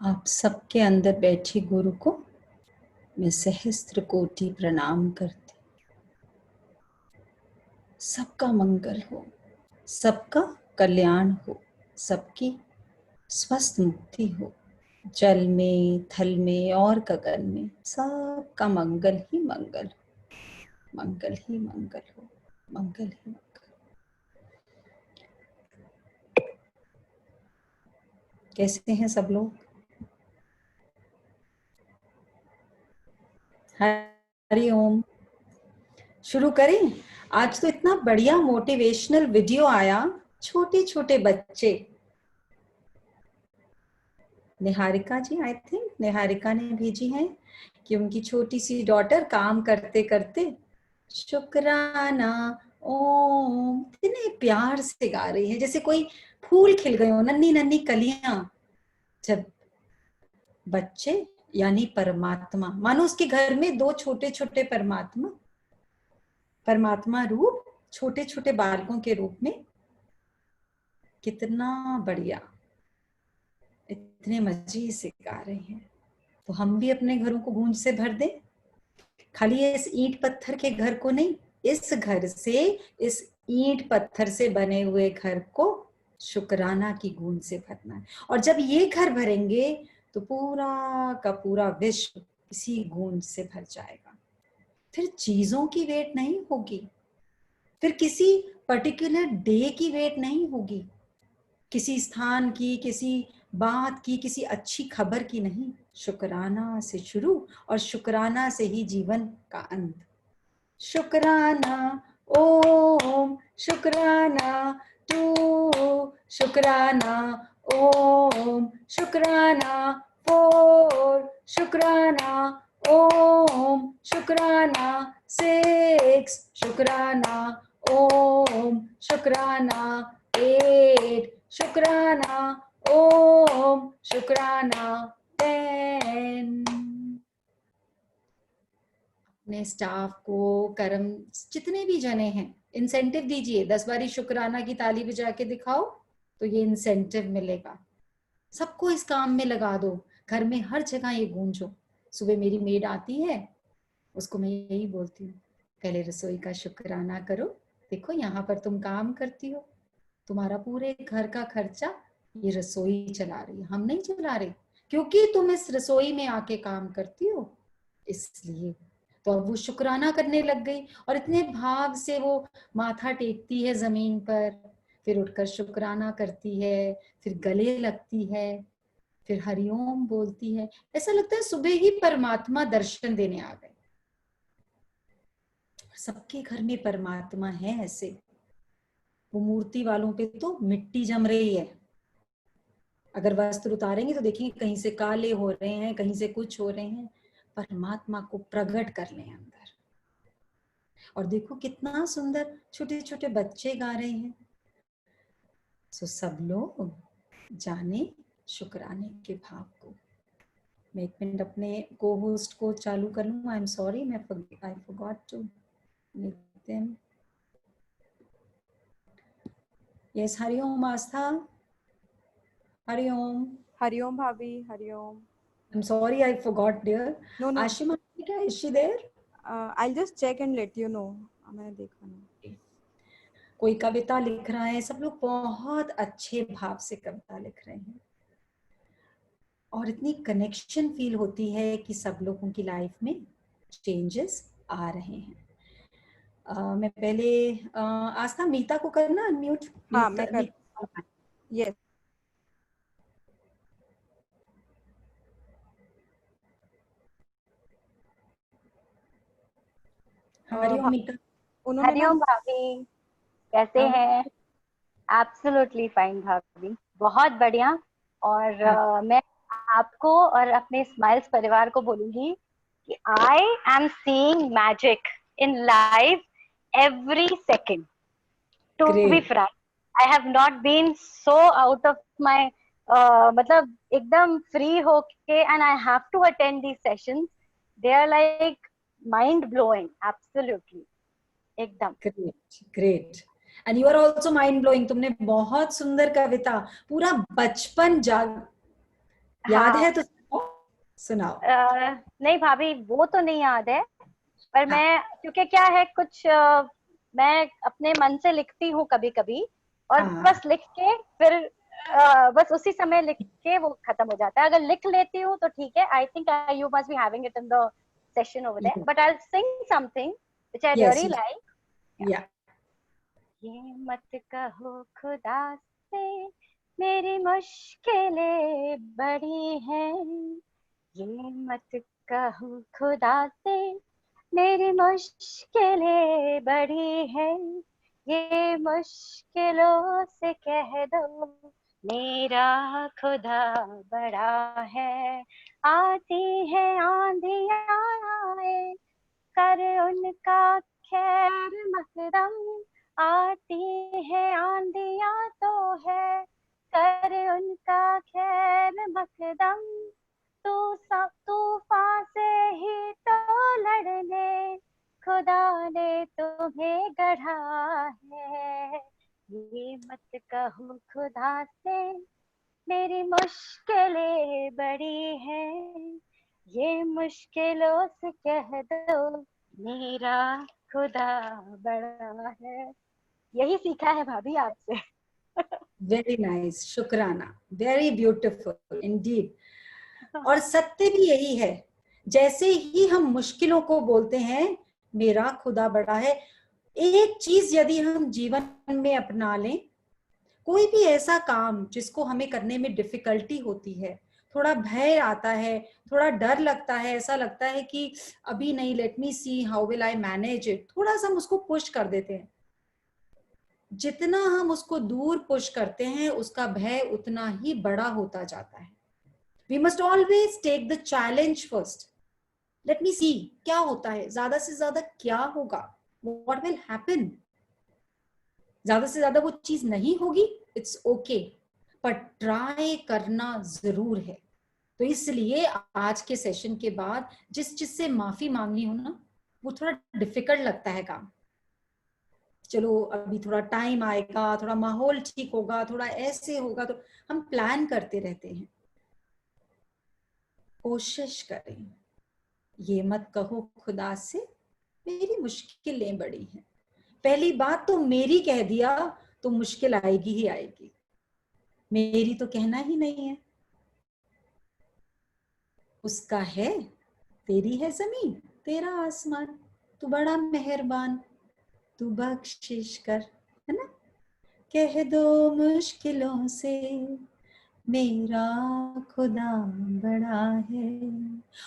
आप सबके अंदर बैठे गुरु को मैं सहस्त्र कोटि प्रणाम करती। सबका मंगल हो, सबका कल्याण हो, सबकी स्वस्थ मुक्ति हो। जल में, थल में और गगन में सबका मंगल ही मंगल हो, मंगल ही मंगल हो, मंगल ही मंगल। कैसे हैं सब लोग? हरि ओम। शुरू करें? आज तो इतना बढ़िया मोटिवेशनल वीडियो आया। छोटे छोटे बच्चे, निहारिका जी, आई थिंक निहारिका ने भेजी है कि उनकी छोटी सी डॉटर काम करते करते शुक्राना ओम इतने प्यार से गा रही है, जैसे कोई फूल खिल गए हो, नन्ही नन्ही कलियां। जब बच्चे यानी परमात्मा, मानो उसके घर में दो छोटे छोटे परमात्मा रूप छोटे छोटे बालकों के रूप में, कितना बढ़िया, इतने मजे से गा रहे हैं। तो हम भी अपने घरों को गूंज से भर दें। खाली इस ईंट पत्थर के घर को नहीं, इस घर से, इस ईंट पत्थर से बने हुए घर को शुक्राना की गूंज से भरना है। और जब ये घर भरेंगे तो पूरा का पूरा विश्व इसी गूंज से भर जाएगा। फिर चीजों की वेट नहीं होगी, फिर किसी पर्टिकुलर डे की वेट नहीं होगी, किसी स्थान की, किसी बात की, किसी अच्छी खबर की नहीं। शुक्राना से शुरू और शुक्राना से ही जीवन का अंत। शुक्राना ओम, शुक्राना टू, शुक्राना ओम, शुक्राना फोर, शुक्राना ओम, शुक्राना सिक्स, शुक्राना ओम, शुक्राना एट, शुक्राना ओम, शुक्राना 10। अपने स्टाफ को, कर्म जितने भी जने हैं, इंसेंटिव दीजिए। 10 बारी शुक्राना की ताली बजा के दिखाओ तो ये इंसेंटिव मिलेगा। सबको इस काम में लगा दो, घर में हर जगह ये गूंजो। सुबह मेरी मेड आती है, उसको मैं यही बोलती हूँ, पहले रसोई का शुक्राना करो। देखो यहाँ पर तुम काम करती हो, तुम्हारा पूरे घर का खर्चा ये रसोई चला रही है, हम नहीं चला रहे, क्योंकि तुम इस रसोई में आके काम करती हो इसलिए। तो अब वो शुक्राना करने लग गई और इतने भाव से वो माथा टेकती है जमीन पर, फिर उठकर शुक्राना करती है, फिर गले लगती है, फिर हरिओम बोलती है। ऐसा लगता है सुबह ही परमात्मा दर्शन देने आ गए। सबके घर में परमात्मा है ऐसे। वो मूर्ति वालों पे तो मिट्टी जम रही है। अगर वस्त्र उतारेंगे तो देखेंगे कहीं से काले हो रहे हैं, कहीं से कुछ हो रहे हैं। परमात्मा को प्रकट कर लें अंदर। और देखो कितना सुंदर छोटे छोटे बच्चे गा रहे हैं। सो सब लोग जाने शुक्राने के भाव को। मैं एक मिनट अपने को होस्ट को चालू कर लूँ। I am sorry, I forgot to make them. Yes, Hariom Aastha, Hariom. Hariom भाभी, Hariom. I'm sorry, I forgot, dear. No, no. Ashima, is she there? I'll just check and let you know. मैंने देखा नहीं. कोई कविता लिख रहा है, सब लोग बहुत अच्छे भाव से कविता लिख रहे हैं और इतनी कनेक्शन फील होती है कि सब लोगों की लाइफ में चेंजेस आ रहे हैं। मैं पहले आस्था मीता को करना अनम्यूट। हाँ, मैं कर. यस. हरिओम मीता। उन्होंने ना. हरिओम भाभी, कैसे हैं? एब्सोल्युटली फाइन भाभी, बहुत बढ़िया। और मैं आपको और अपने स्माइल्स परिवार को बोलूंगी कि I am seeing magic in life every second. To be frank, I have not been so out of my, मतलब एकदम फ्री होके, and I have to attend these sessions. They are like mind blowing, absolutely, एकदम। Great and you are also mind blowing. तुमने बहुत सुंदर कविता, पूरा बचपन जाग, याद हाँ, है तो सुनाओ। नहीं भाभी, वो तो नहीं याद है, पर हाँ मैं, क्योंकि क्या है कुछ मैं अपने मन से लिखती हूँ कभी कभी, और हाँ, बस लिख के फिर बस उसी समय लिख के वो खत्म हो जाता है। अगर लिख लेती हूँ तो ठीक है, I think you must be having it in the session over there, but I will sing something which I yes, really like. या ये मत कहो खुदा से मेरी मुश्किलें बड़ी हैं, ये मत कहो खुदा से मेरी मुश्किलें बड़ी हैं, ये मुश्किलों से कह दो मेरा खुदा बड़ा है। आती है आंधियाँ आए, कर उनका खैर मकदम, आती है आंधियाँ तो है, कर उनका खैर मकदम, तूफान से ही तो लड़ने खुदा ने तुम्हें गढ़ा है। ये मत कहो खुदा से मेरी मुश्किलें बड़ी हैं, ये मुश्किलों से कह दो मेरा खुदा बड़ा है। यही सीखा है भाभी आपसे। वेरी नाइस, शुक्राना, वेरी ब्यूटीफुल इंडीड। और सत्य भी यही है, जैसे ही हम मुश्किलों को बोलते हैं मेरा खुदा बड़ा है, एक चीज यदि हम जीवन में अपना लें, कोई भी ऐसा काम जिसको हमें करने में डिफिकल्टी होती है, थोड़ा भय आता है, थोड़ा डर लगता है, ऐसा लगता है कि अभी नहीं, late me see how will I manage it, थोड़ा सा हम उसको पुश कर देते हैं। जितना हम उसको दूर पुश करते हैं उसका भय उतना ही बड़ा होता जाता है। We must always take the challenge first, let me see क्या होता है, ज्यादा से ज्यादा क्या होगा, व्हाट विल हैपन। ज्यादा से ज्यादा वो चीज नहीं होगी, इट्स ओके, पर ट्राई करना जरूर है। तो इसलिए आज के सेशन के बाद जिस चीज से माफी मांगनी हो ना, वो थोड़ा डिफिकल्ट लगता है काम, चलो अभी थोड़ा टाइम आएगा, थोड़ा माहौल ठीक होगा, थोड़ा ऐसे होगा, तो हम प्लान करते रहते हैं। कोशिश करें, ये मत कहो खुदा से मेरी मुश्किलें बड़ी हैं। पहली बात तो मेरी कह दिया तो मुश्किल आएगी ही आएगी, मेरी तो कहना ही नहीं है, उसका है, तेरी है जमीन तेरा आसमान, तू बड़ा मेहरबान, तू बख्शिश कर, है ना। कह दो मुश्किलों से मेरा खुदा बड़ा है,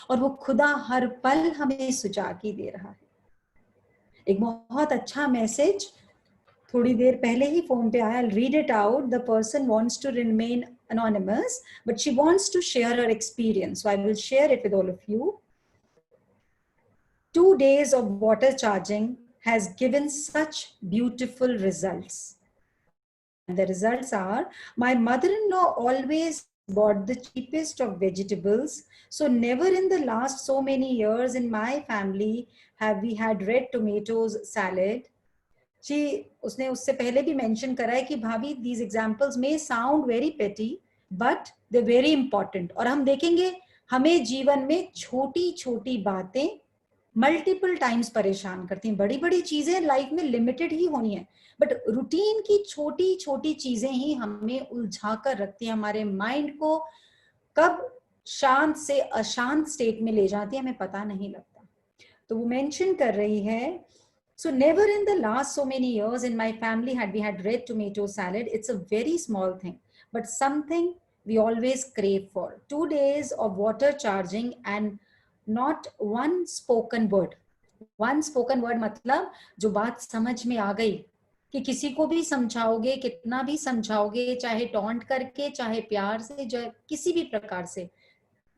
और वो खुदा हर पल हमें सुझा के दे रहा है। एक बहुत अच्छा मैसेज थोड़ी देर पहले ही फोन पे आया, read it out. The person wants to remain anonymous, but she wants to share her experience, so I will share it with all of you. 2 days of water charging has given such beautiful results. The results are, my mother-in-law always bought the cheapest of vegetables, so never in the last so many years in my family have we had red tomatoes salad. जी, उसने उससे पहले भी mention करा है कि भाभी these examples may sound very petty but they're very important। और हम देखेंगे हमें जीवन में छोटी छोटी बातें मल्टीपल टाइम्स परेशान करती हैं। बड़ी बड़ी चीजें लाइफ में लिमिटेड ही होनी है, बट रूटीन की छोटी छोटी चीजें ही हमें उलझा कर रखती हैं, हमारे माइंड को कब शांत से अशांत स्टेट में ले जाती है हमें पता नहीं लगता। तो वो मेंशन कर रही है, so never in the last so many years in my family had we had red tomato salad. It's a very small thing, but something we always crave for. 2 days of water charging and not one spoken word. One spoken word मतलब जो बात समझ में आ गई, कि किसी को भी समझाओगे, कितना भी समझाओगे, चाहे टॉन्ट करके, चाहे प्यार से, जो किसी भी प्रकार से,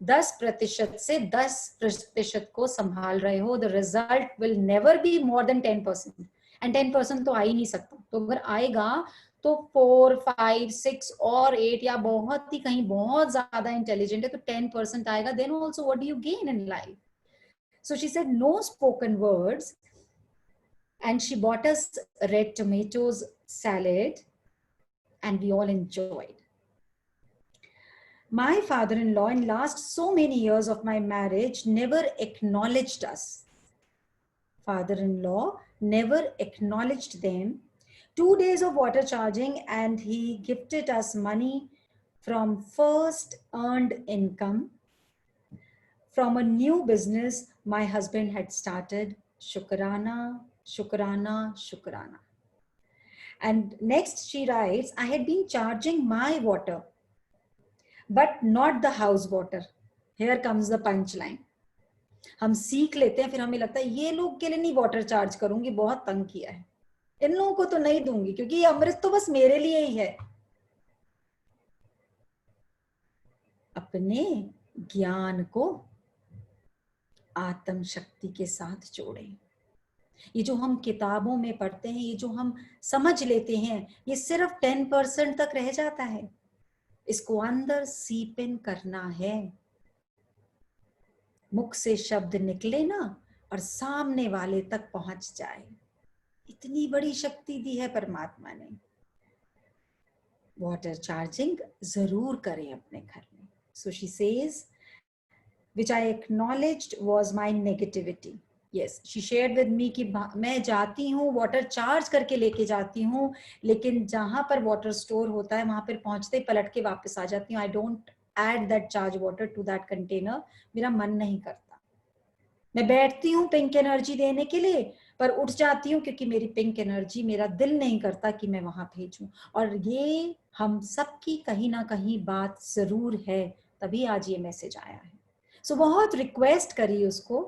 10% से 10% को संभाल रहे हो, the result will never be more than 10%। And 10% तो आ ही नहीं सकता, तो अगर आएगा तो 4, 5, 6 और 8, या बहुत ही कहीं बहुत ज्यादा इंटेलिजेंट है तो 10% आएगा, then also what do you gain in life. So she said no spoken words and she bought us red tomatoes salad and we all enjoyed. My father-in-law, in last so many years of my marriage, never acknowledged us. Father-in-law never acknowledged them. 2 days of water charging, and he gifted us money from first earned income from a new business my husband had started. Shukrana, shukrana, shukrana. And next she writes, I had been charging my water, but not the house water. Here comes the punchline. हम सीख लेते हैं, फिर हमें लगता है ये लोग के लिए नहीं वाटर चार्ज करूंगी, बहुत तंग किया है, इन लोगों को तो नहीं दूंगी क्योंकि ये अमृत तो बस मेरे लिए ही है. अपने ज्ञान को आत्म शक्ति के साथ जोड़ें. ये जो हम किताबों में पढ़ते हैं, ये जो हम समझ लेते हैं, ये सिर्फ 10% तक रह जाता है. इसको अंदर सीप इन करना है. मुख से शब्द निकले ना और सामने वाले तक पहुंच जाए. इतनी बड़ी शक्ति दी है परमात्मा ने. वाटर चार्जिंग जरूर करें अपने घर में. So she says, which I acknowledged was my negativity. Yes, she shared with me कि मैं जाती हूँ वाटर चार्ज करके लेके जाती हूँ, लेकिन जहां पर वाटर स्टोर होता है वहां पर पहुंचते पलट के वापस आ जाती हूँ. I don't add that charge water to that container. मेरा मन नहीं करता. मैं बैठती हूँ पिंक एनर्जी देने के लिए, पर उठ जाती हूँ क्योंकि मेरी पिंक एनर्जी, मेरा दिल नहीं करता कि मैं वहां भेजूं. और ये हम सबकी कहीं ना कहीं बात जरूर है, तभी आज ये मैसेज आया है. सो बहुत रिक्वेस्ट करी उसको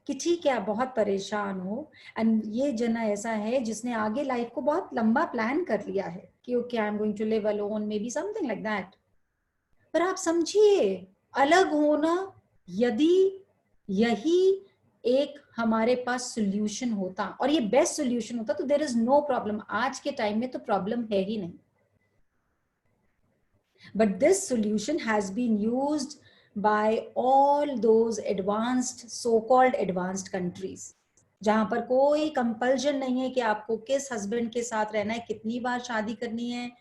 कि ठीक है आप बहुत परेशान हो, एंड ये जना ऐसा है जिसने आगे लाइफ को बहुत लंबा प्लान कर लिया है कि okay I am going to live alone, maybe something like that. पर आप समझिए, अलग होना यदि यही एक हमारे पास सोल्यूशन होता और ये बेस्ट सोल्यूशन होता तो देयर इज नो प्रॉब्लम. आज के टाइम में तो प्रॉब्लम है ही नहीं. But this solution has been used by all those advanced, so-called advanced countries, जहां पर कोई कंपल्शन नहीं है कि आपको किस हस्बैंड के साथ रहना है, कितनी बार शादी करनी है,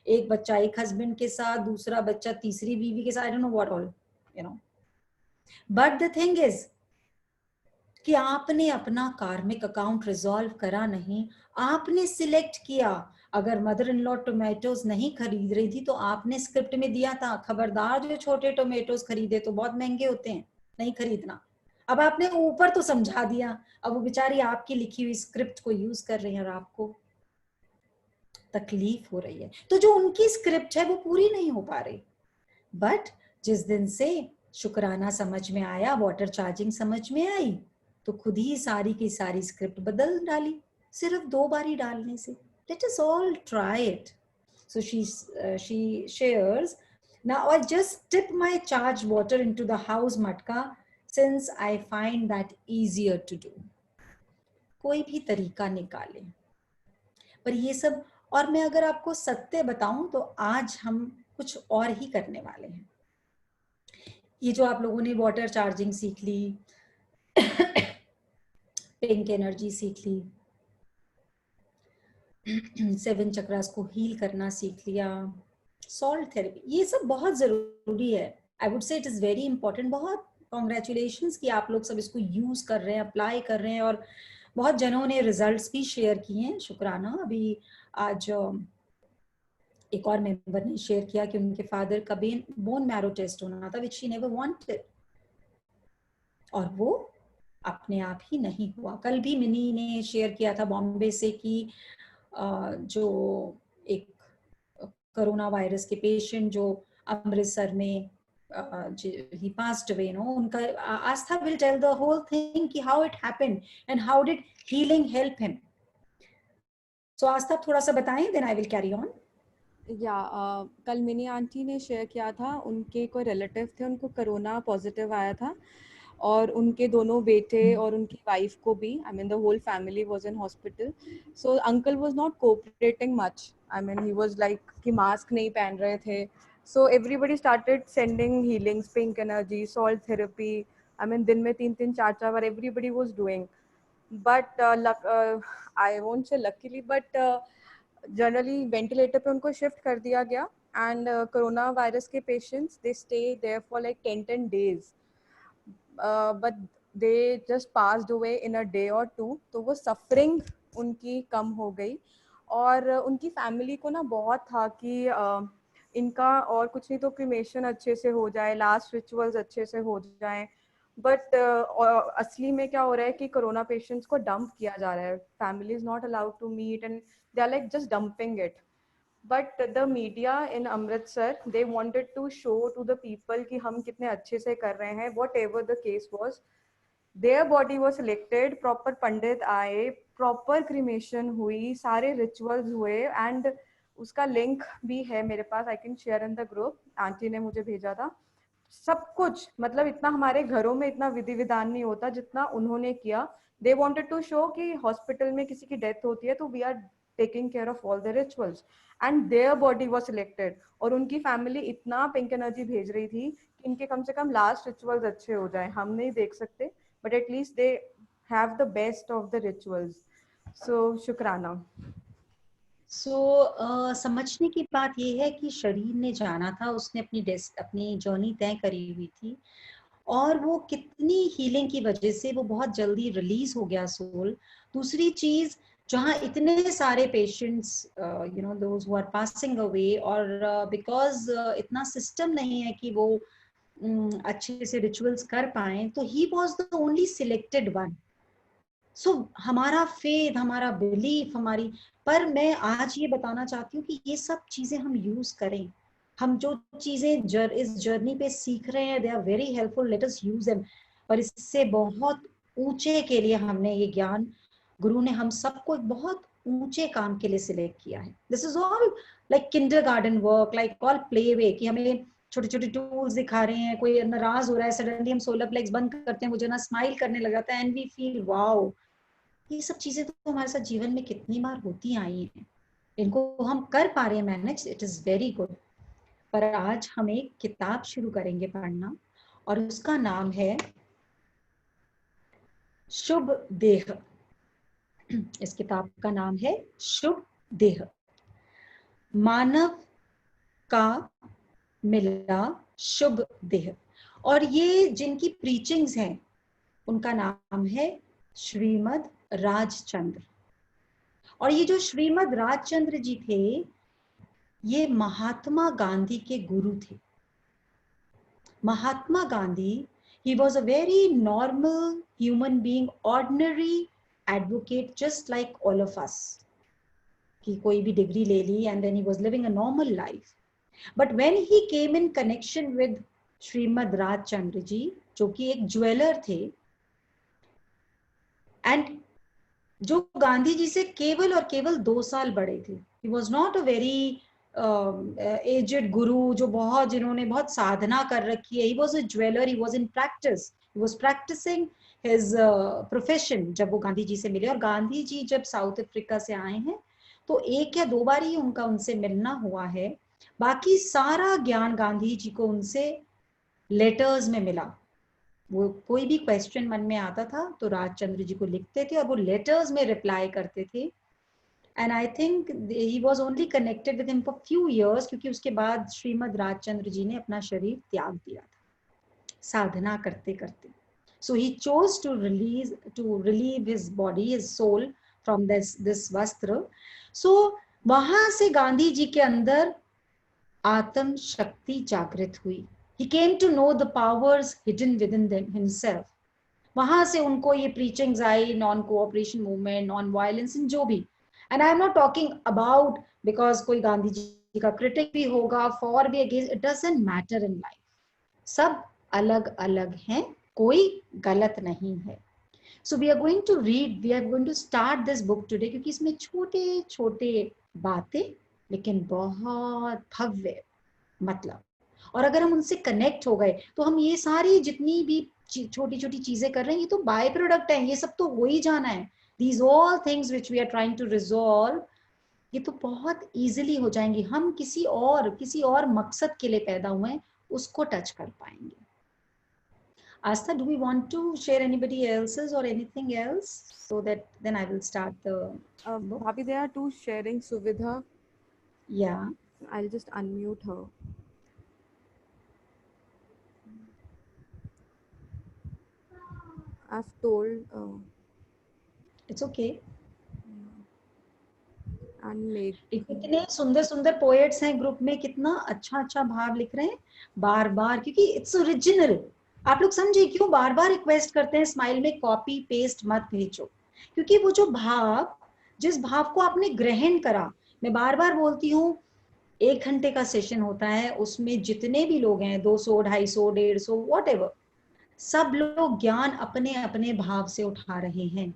एक बच्चा एक हस्बैंड के साथ, दूसरा बच्चा तीसरी बीवी के साथ, I don't know what all, you know. But the thing is कि आपने अपना कार्मिक अकाउंट रिजॉल्व करा नहीं, आपने सिलेक्ट किया. अगर मदर इन लॉ टोमेटोज नहीं खरीद रही थी तो आपने स्क्रिप्ट में दिया था, खबरदार जो छोटे टोमेटोज खरीदे तो बहुत महंगे होते हैं, नहीं खरीदना. अब आपने ऊपर तो समझा दिया, अब वो बेचारी आपकी लिखी हुई स्क्रिप्ट को यूज कर रही है और आपको तकलीफ हो रही है. तो जो उनकी स्क्रिप्ट है वो पूरी नहीं हो पा रही. बट जिस दिन से शुक्राना समझ में आया, वाटर चार्जिंग समझ में आई, तो खुद ही सारी की सारी स्क्रिप्ट बदल डाली, सिर्फ 2 बारी डालने से. Let us all try it. So she shares, now I just dip my charged water into the house matka since I find that easier to do. कोई भी तरीका निकालें. पर ये सब, और मैं अगर आपको सत्य बताऊं तो आज हम कुछ और ही करने वाले हैं. ये जो आप लोगों ने वाटर चार्जिंग सीख ली, पिंक एनर्जी सीख ली, 7 चक्रास को हील करना सीख लिया, सॉल्ट थेरेपी, ये सब बहुत जरूरी है. I would say it is very important. बहुत कॉन्ग्रेचुलेशंस कि आप लोग सब इसको यूज कर रहे हैं, अप्लाई कर रहे हैं, और बहुत जनों ने रिजल्ट्स भी शेयर किए हैं. शुक्राना. अभी आज एक और मेंबर ने शेयर किया कि उनके फादर का बोन मैरो टेस्ट होना था, विच शी नेवर वांटेड, और वो अपने आप ही नहीं हुआ. कल भी मिनी ने शेयर किया था बॉम्बे से कि जो एक कोरोना वायरस के पेशेंट जो अमृतसर में he passed away, no, उनका आस्था will tell the whole thing कि how it happened and how did healing help him. So आस्था थोड़ा सा बताएं, then I will carry on. कल मिनी आंटी ने शेयर किया था, उनके कोई रिलेटिव थे, उनको कोरोना पॉजिटिव आया था और उनके दोनों बेटे और उनकी वाइफ को भी, I mean the whole family was in hospital. So uncle was not cooperating much. I mean he was like कि मास्क नहीं पहन रहे थे. So everybody started sending healings, pink energy, salt therapy. I mean दिन में 3-3 4-4 बार everybody was doing. But I won't say luckily, but generally ventilator पे उनको शिफ्ट कर दिया गया and coronavirus के patients they stay there for like 10 days, but they just passed away in a day or two. तो वो suffering उनकी कम हो गई, और उनकी फैमिली को ना बहुत था कि इनका और कुछ नहीं तो क्रिमेशन अच्छे से हो जाए, लास्ट रिचुअल्स अच्छे से हो जाएं, बट असली में क्या हो रहा है कि कोरोना पेशेंट्स को डंप किया जा रहा है, family is not allowed to meet and they are like just dumping it. But the media in Amritsar they wanted to show to the people कि हम कितने अच्छे से कर रहे हैं. Whatever the case was, their body was selected, proper pandit आए, proper cremation हुई, सारे rituals हुए, and उसका लिंक भी है मेरे पास, I can share in the group, aunty ने मुझे भेजा था. सब कुछ मतलब इतना हमारे घरों में इतना विधि विधान नहीं होता जितना उन्होंने किया. They wanted to show कि हॉस्पिटल में किसी की डेथ होती है तो we are taking care of all the rituals, and their body was selected. और उनकी फैमिली इतना पिंक एनर्जी भेज रही थी कि इनके कम से कम लास्ट रिचुअल्स अच्छे हो जाए. हम नहीं देख सकते, but at least they have the best of the rituals. So शुक्राना. समझने की बात ये है कि शरीर ने जाना था, उसने अपनी जर्नी तय करी हुई थी, और वो कितनी हीलिंग की वजह से वो बहुत जल्दी रिलीज हो गया सोल. दूसरी चीज, जहाँ इतने सारे patients you know those who are passing away, और बिकॉज इतना सिस्टम नहीं है कि वो अच्छे से रिचुअल्स कर पाए, तो he was the only selected one. So हमारा फेथ, हमारा बिलीफ, हमारी, पर मैं आज ये बताना चाहती हूँ कि ये सब चीजें हम यूज करें. हम जो चीजें इस जर्नी पे सीख रहे हैं, they are very helpful, let us use them. पर इससे बहुत ऊंचे के लिए हमने ये ज्ञान, गुरु ने हम सबको एक बहुत ऊंचे काम के लिए सिलेक्ट किया है. This is all like kindergarten work, like all play way, कि हमें छोटे छोटे टूल्स दिखा रहे हैं. कोई नाराज हो रहा है, सडनली हम सोलर प्लेक्स बंद करते हैं, वो जो ना स्माइल करने लग जाता है, एंड वी फील वाओ. ये सब चीजें तो हमारे साथ जीवन में कितनी बार होती आई हैं, इनको हम कर पा रहे हैं manage, it is very good. पर आज हम एक किताब शुरू करेंगे पढ़ना, और उसका नाम है शुभ देह. इस किताब का नाम है शुभ देह. मानव का मिला शुभ देह. और ये जिनकी प्रीचिंग्स हैं उनका नाम है श्रीमद राजचंद्र. और ये जो श्रीमद राजचंद्र जी थे, ये महात्मा गांधी के गुरु थे. Mahatma Gandhi, he was a very normal human being, ordinary advocate just like all of us, कि कोई भी डिग्री ले ली and then he was living a normal life. But when he came in connection with Shrimad Rajchandra जी, जो कि एक ज्वेलर थे, and जो गांधी जी से केवल और केवल 2 साल बड़े थे. He was not a very aged guru, जो बहुत, जिन्होंने बहुत साधना कर रखी है. He was a jeweler, he was in practice, he was practicing his profession जब वो गांधी जी से मिले. और गांधी जी जब साउथ अफ्रीका से आए हैं तो 1 या 2 बार ही उनसे मिलना हुआ है. बाकी सारा ज्ञान गांधी जी को उनसे लेटर्स में मिला. वो कोई भी क्वेश्चन मन में आता था तो राजचंद्र जी को लिखते थे और वो लेटर्स में रिप्लाई करते थे. And I think he was only connected with him for few years, क्योंकि उसके बाद श्रीमद राजचंद्र जी ने अपना शरीर त्याग दिया था साधना करते करते. So he chose to relieve his body, his soul from this वस्त्र. सो वहां से गांधी जी के अंदर आत्म शक्ति जागृत हुई. He came to know the powers hidden within himself. वहां से उनको ये preachings आई, non cooperation movement, non violence, इन जो भी. And I am not talking about because कोई गांधी जी का critic भी होगा, for भी against, it doesn't matter in life. सब अलग अलग हैं, कोई गलत नहीं है. So we are going to read, we are going to start this book today, क्योंकि इसमें छोटे छोटे बातें लेकिन बहुत भव्य मतलब. और अगर हम उनसे कनेक्ट हो गए तो हम ये सारी जितनी भी छोटी छोटी चीजें कर रहे हैं, ये तो बाय प्रोडक्ट है, ये सब तो हो ही जाना है. These all things which we are trying to resolve, ये तो बहुत easily हो जाएंगी. हम किसी और मकसद के लिए पैदा हुए हैं, उसको टच कर पाएंगे. Astha, do we want to share anybody else's or anything else, so that then I will start the book? Bhabhi, there are 2 sharing Suvidha. Yeah. I'll just unmute her. I've told it's okay. and make कितने सुंदर सुंदर poets हैं group में, कितना अच्छा अच्छा भाव लिख रहे हैं बार बार, क्योंकि इट्स ओरिजिनल। आप लोग समझे क्यों बार बार रिक्वेस्ट करते हैं स्माइल में कॉपी पेस्ट मत भेजो, क्योंकि वो जो भाव, जिस भाव को आपने ग्रहण करा, मैं बार बार बोलती हूँ 1 घंटे का सेशन होता है, उसमें जितने भी लोग हैं 200 250 150 व्हाटएवर, सब लोग ज्ञान अपने अपने भाव से उठा रहे हैं,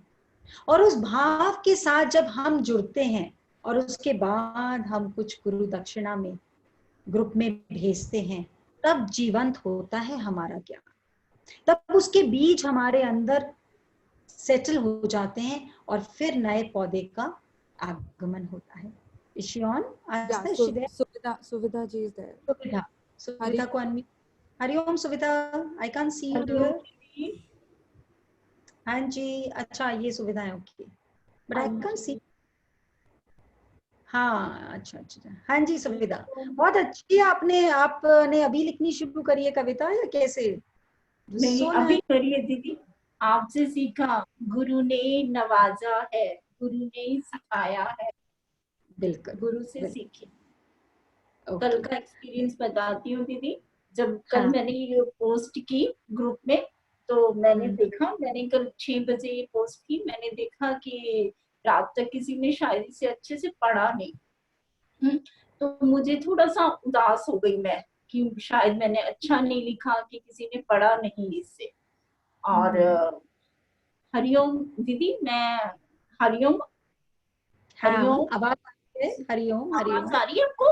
और उस भाव के साथ जब हम जुड़ते हैं और उसके बाद हम कुछ गुरु दक्षिणा में ग्रुप में भेजते हैं, तब जीवंत होता है हमारा ज्ञान, तब उसके बीज हमारे अंदर सेटल हो जाते हैं और फिर नए पौधे का आगमन होता है। Is she on? yeah, Is so she there? Suvita ji is there. सुविधा, सुविधा को unmute. Hariom Suvidha, I can see you dear. हाँ जी, अच्छा ये सुविधा है, okay, but I can see. हाँ अच्छा अच्छा, हाँ जी सुविधा, बहुत अच्छी है। आपने अभी लिखनी शुरू करी है कविता या कैसे? नहीं, अभी करिए दीदी, आपसे सीखा, गुरु ने नवाजा है, गुरु ने सिखाया है, बिल्कुल गुरु से बिल्कुल। सीखे। कल का एक्सपीरियंस बताती हूँ दीदी। जब कल हाँ। मैंने ये पोस्ट की ग्रुप में, तो मैंने देखा, मैंने कल 6 बजे ये पोस्ट की, मैंने देखा कि रात तक किसी ने शायरी से अच्छे से पढ़ा नहीं। तो मुझे थोड़ा सा उदास हो गई मैं कि शायद मैंने अच्छा नहीं लिखा, कि किसी ने पढ़ा नहीं इससे। और हरिओम दीदी, मैं हरिओम हरिओम, आवाज आ रही है? हरिओम हरिओम, आवाज आ रही है आपको?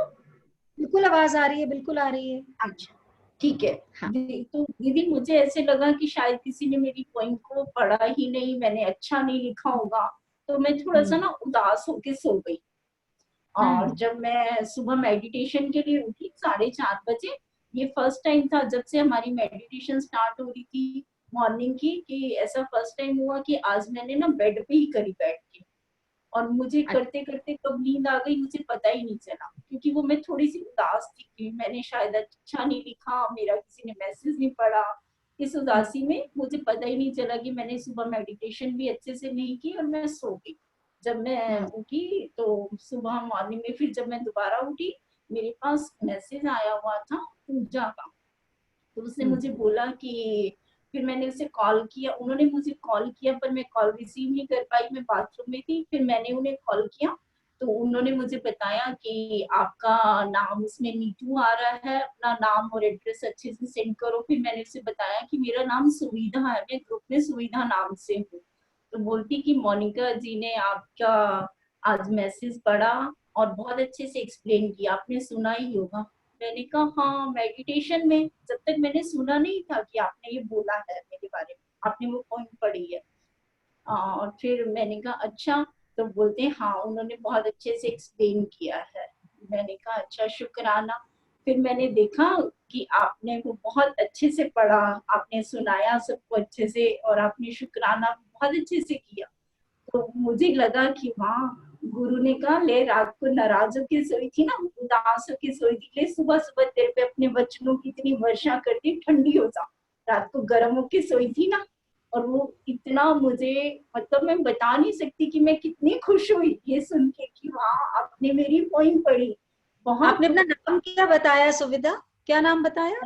बिल्कुल आवाज आ रही है, बिल्कुल आ रही है। अच्छा ठीक है। हाँ। तो दीदी मुझे ऐसे लगा कि शायद किसी ने मेरी पोइम को पढ़ा ही नहीं, मैंने अच्छा नहीं लिखा होगा, तो मैं थोड़ा सा ना उदास होके सो गई। और जब मैं सुबह मेडिटेशन के लिए उठी 4:30 बजे, ये फर्स्ट टाइम था जब से हमारी मेडिटेशन स्टार्ट हो रही थी मॉर्निंग की, कि ऐसा फर्स्ट टाइम हुआ कि आज मैंने ना बेड पे ही करी बैठ के, और मुझे करते करते कब नींद आ गई मुझे पता ही नहीं चला, क्योंकि वो मैं थोड़ी सी उदास थी कि मैंने शायद अच्छा नहीं लिखा, मेरा किसी ने मैसेज नहीं पढ़ा। इस उदासी में मुझे पता ही नहीं चला कि मैंने सुबह मेडिटेशन भी अच्छे से नहीं की और मैं सो गई। जब मैं उठी तो सुबह मॉर्निंग में फिर जब मैं दोबारा उठी, मेरे पास मैसेज आया हुआ था पूजा का। तो उसने मुझे बोला कि, फिर मैंने उसे कॉल किया, उन्होंने मुझे कॉल किया पर मैं कॉल रिसीव नहीं कर पाई, मैं बाथरूम में थी। फिर मैंने उन्हें कॉल किया तो उन्होंने मुझे बताया कि आपका नाम उसमें नीतू आ रहा है, अपना नाम और एड्रेस अच्छे से सेंड करो। फिर मैंने उसे बताया कि मेरा नाम सुविधा है, मैं ग्रुप में सुविधा नाम से हूँ। तो बोलती कि मोनिका जी ने आपका आज मैसेज पढ़ा और बहुत अच्छे से एक्सप्लेन किया, आपने सुना ही होगा। मैंने कहा हाँ, मेडिटेशन में, जब तक मैंने सुना नहीं था कि आपने ये बोला है मेरे बारे में, आपने वो पॉइंट पढ़ी है। और फिर मैंने कहा अच्छा, तो बोलते हैं हाँ उन्होंने बहुत अच्छे से एक्सप्लेन किया है। मैंने कहा अच्छा शुक्राना। फिर मैंने देखा कि आपने वो बहुत अच्छे से पढ़ा, आपने सुनाया सबको अच्छे से, और आपने शुक्राना बहुत अच्छे से किया। तो मुझे लगा कि वाह, गुरु ने कहा ले रात को नाराज होके सोई थी ना, उदास होके सोई थी, ले सुबह सुबह तेरे पे अपने वचनों की इतनी वर्षा करती, ठंडी हो जा। रात को गर्म होके सोई थी ना। और वो इतना मुझे, मतलब मैं बता नहीं सकती कि मैं कितनी खुश हुई ये सुन के कि वाह आपने मेरी पोइम पढ़ी। बहुत आपने अपना नाम क्या बताया सुविधा? क्या नाम बताया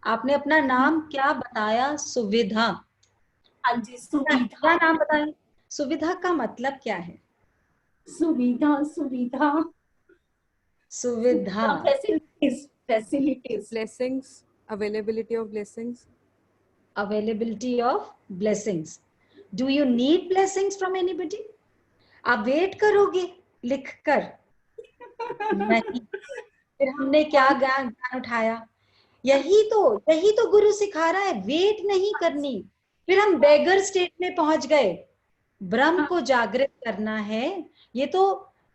आपने? अपना नाम क्या बताया? सुविधा। हाँ जी, क्या सुविधा। नाम बताया? सुविधा का मतलब क्या है? सुविधा, सुविधा, सुविधा, facilities, facilities, blessings, availability of blessings. Availability of blessings. Do you need blessings from anybody? आप वेट करोगे लिखकर? नहीं। फिर हमने क्या ज्ञान उठाया? यही तो गुरु सिखा रहा है, वेट नहीं करनी। फिर हम बेगर स्टेट में पहुंच गए। ब्रह्म को जागृत करना है, ये तो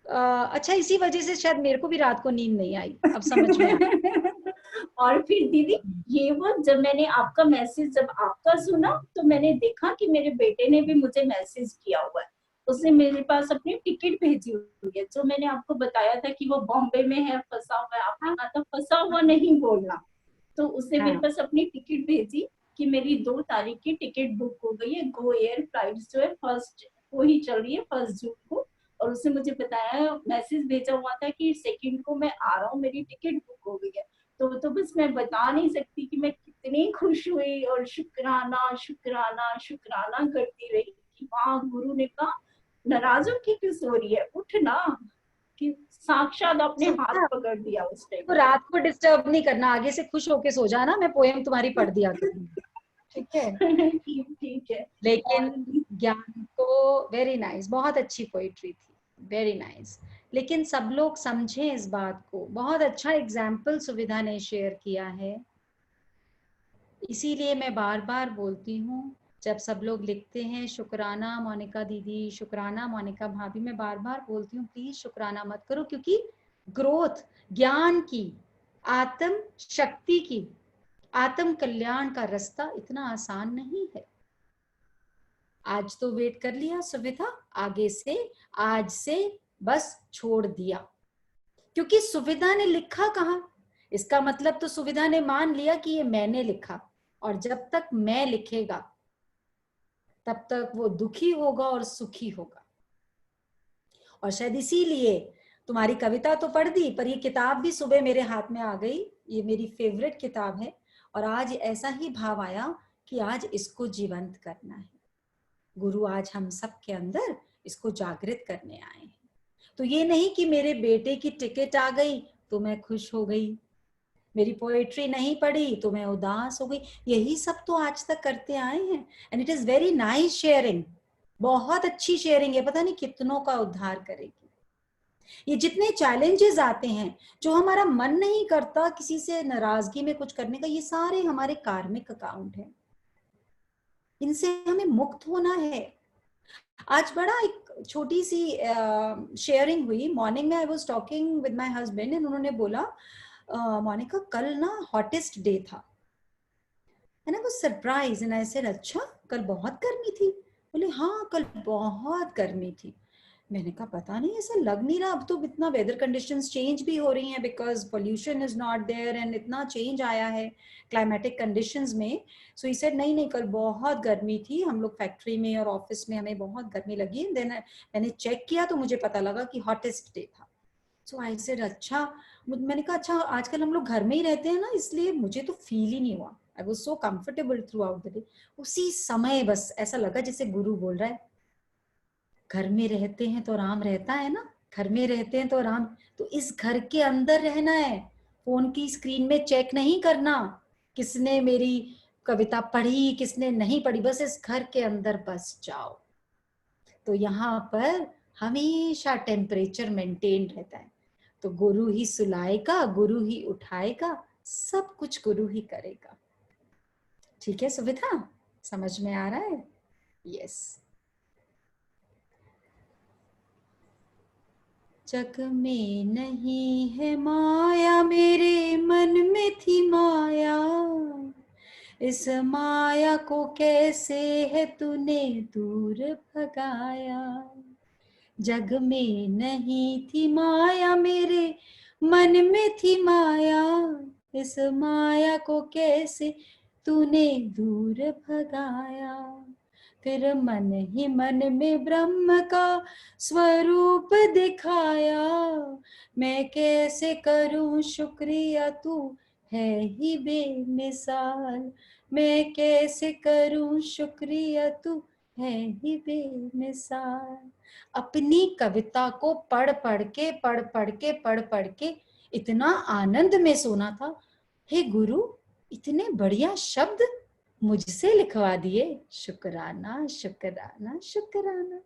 अच्छा, इसी वजह से शायद मेरे को भी रात को नींद नहीं आई, अब समझ में आया। और फिर दीदी ये वो, जब मैंने आपका मैसेज, जब आपका सुना तो मैंने देखा कि मेरे बेटे ने भी मुझे मैसेज किया हुआ है। उसने मेरे पास अपनी टिकट भेजी हुई है, जो मैंने आपको बताया था कि वो बॉम्बे में है, फंसा हुआ है। आपने कहा था फंसा हुआ नहीं बोलना, तो उसने मेरे हाँ पास अपनी टिकट भेजी कि मेरी 2 तारीख की टिकट बुक हो गई है, गो एयर फ्लाइट जो है फर्स्ट को ही चल रही है, 1 जून को। और उसने मुझे बताया, मैसेज भेजा हुआ था कि 2 को मैं आ रहा हूँ, मेरी टिकट बुक हो गई है। तो बस मैं बता नहीं सकती कि मैं कितनी खुश हुई और शुक्राना शुक्राना शुक्राना करती रही कि वहाँ गुरु ने कहा नाराजों की किस हो रही है, उठ ना, कि साक्षात अपने हाथ सुविधा, पकड़ दिया उस टाइम तो पे। रात को डिस्टर्ब नहीं करना, आगे से खुश होके सो जाना, मैं पोएम तुम्हारी पढ़ दिया करूंगी, ठीक है। ठीक है। लेकिन और ज्ञान को वेरी नाइस, बहुत अच्छी पोइट्री थी, वेरी नाइस। लेकिन सब लोग समझें इस बात को, बहुत अच्छा एग्जाम्पल सुविधा ने शेयर किया है। इसीलिए मैं बार बार बोलती हूँ, जब सब लोग लिखते हैं शुक्राना मोनिका दीदी, शुक्राना मोनिका भाभी, मैं बार बार बोलती हूँ प्लीज शुक्राना मत करो, क्योंकि ग्रोथ, ज्ञान की, आत्म शक्ति की, आत्म कल्याण का रास्ता इतना आसान नहीं है। आज तो वेट कर लिया सुविधा, आगे से, आज से बस छोड़ दिया, क्योंकि सुविधा ने लिखा कहा, इसका मतलब तो सुविधा ने मान लिया कि ये मैंने लिखा, और जब तक मैं लिखेगा तब तक वो दुखी होगा और सुखी होगा। और शायद इसीलिए तुम्हारी कविता तो पढ़ दी, पर ये किताब भी सुबह मेरे हाथ में आ गई, ये मेरी फेवरेट किताब है, और आज ऐसा ही भाव आया कि आज इसको जीवंत करना है। गुरु आज हम सब के अंदर इसको जागृत करने आए हैं। तो ये नहीं कि मेरे बेटे की टिकट आ गई तो मैं खुश हो गई, मेरी पोएट्री नहीं पढ़ी तो मैं उदास हो गई, यही सब तो आज तक करते आए हैं। And it is very nice sharing, बहुत अच्छी शेयरिंग है, पता नहीं कितनों का उद्धार करेगी। ये जितने चैलेंजेस आते हैं, जो हमारा मन नहीं करता किसी से नाराजगी में कुछ करने का, ये सारे हमारे कार्मिक अकाउंट हैं, इनसे हमें मुक्त होना है। आज बड़ा एक छोटी सी शेयरिंग हुई, मॉर्निंग में I was talking with my husband and उन्होंने बोला मोनिका कल ना हॉटेस्ट डे था, and I was surprise and I said अच्छा कल बहुत गर्मी थी? बोले हाँ कल बहुत गर्मी थी। मैंने कहा पता नहीं ऐसा लग नहीं रहा, अब तो इतना वेदर कंडीशंस चेंज भी हो रही हैं because pollution is not there and इतना चेंज आया है क्लाइमेटिक कंडीशंस में। सो ही सेड नहीं नहीं कल बहुत गर्मी थी, हम लोग फैक्ट्री में और ऑफिस में हमें बहुत गर्मी लगी, देन मैंने चेक किया तो मुझे पता लगा कि हॉटेस्ट डे था। सो आई सेड अच्छा, मैंने कहा अच्छा आजकल हम लोग घर में ही रहते हैं ना, इसलिए मुझे तो फील ही नहीं हुआ, I was so comfortable through out the day. उसी समय बस ऐसा लगा जैसे गुरु बोल रहा है घर में रहते हैं तो आराम रहता है ना, घर में रहते हैं तो आराम, तो इस घर के अंदर रहना है, फोन की स्क्रीन में चेक नहीं करना किसने मेरी कविता पढ़ी किसने नहीं पढ़ी, बस इस घर के अंदर बस जाओ। तो यहाँ पर हमेशा टेम्परेचर मेंटेन रहता है, तो गुरु ही सुलाएगा, गुरु ही उठाएगा, सब कुछ गुरु ही करेगा। ठीक है सुविधा, समझ में आ रहा है? यस। जग में नहीं है माया, मेरे मन में थी माया, इस माया को कैसे है तूने दूर भगाया। जग में नहीं थी माया, मेरे मन में थी माया, इस माया को कैसे तूने दूर भगाया। फिर मन ही मन में ब्रह्म का स्वरूप दिखाया, मैं कैसे करूं शुक्रिया तू है ही बेमिसाल, मैं कैसे करूं शुक्रिया तू है ही बेमिसाल। अपनी कविता को पढ़ पढ़ के इतना आनंद में सोना था, हे गुरु इतने बढ़िया शब्द मुझसे लिखवा दिए, शुक्राना शुक्राना शुक्राना।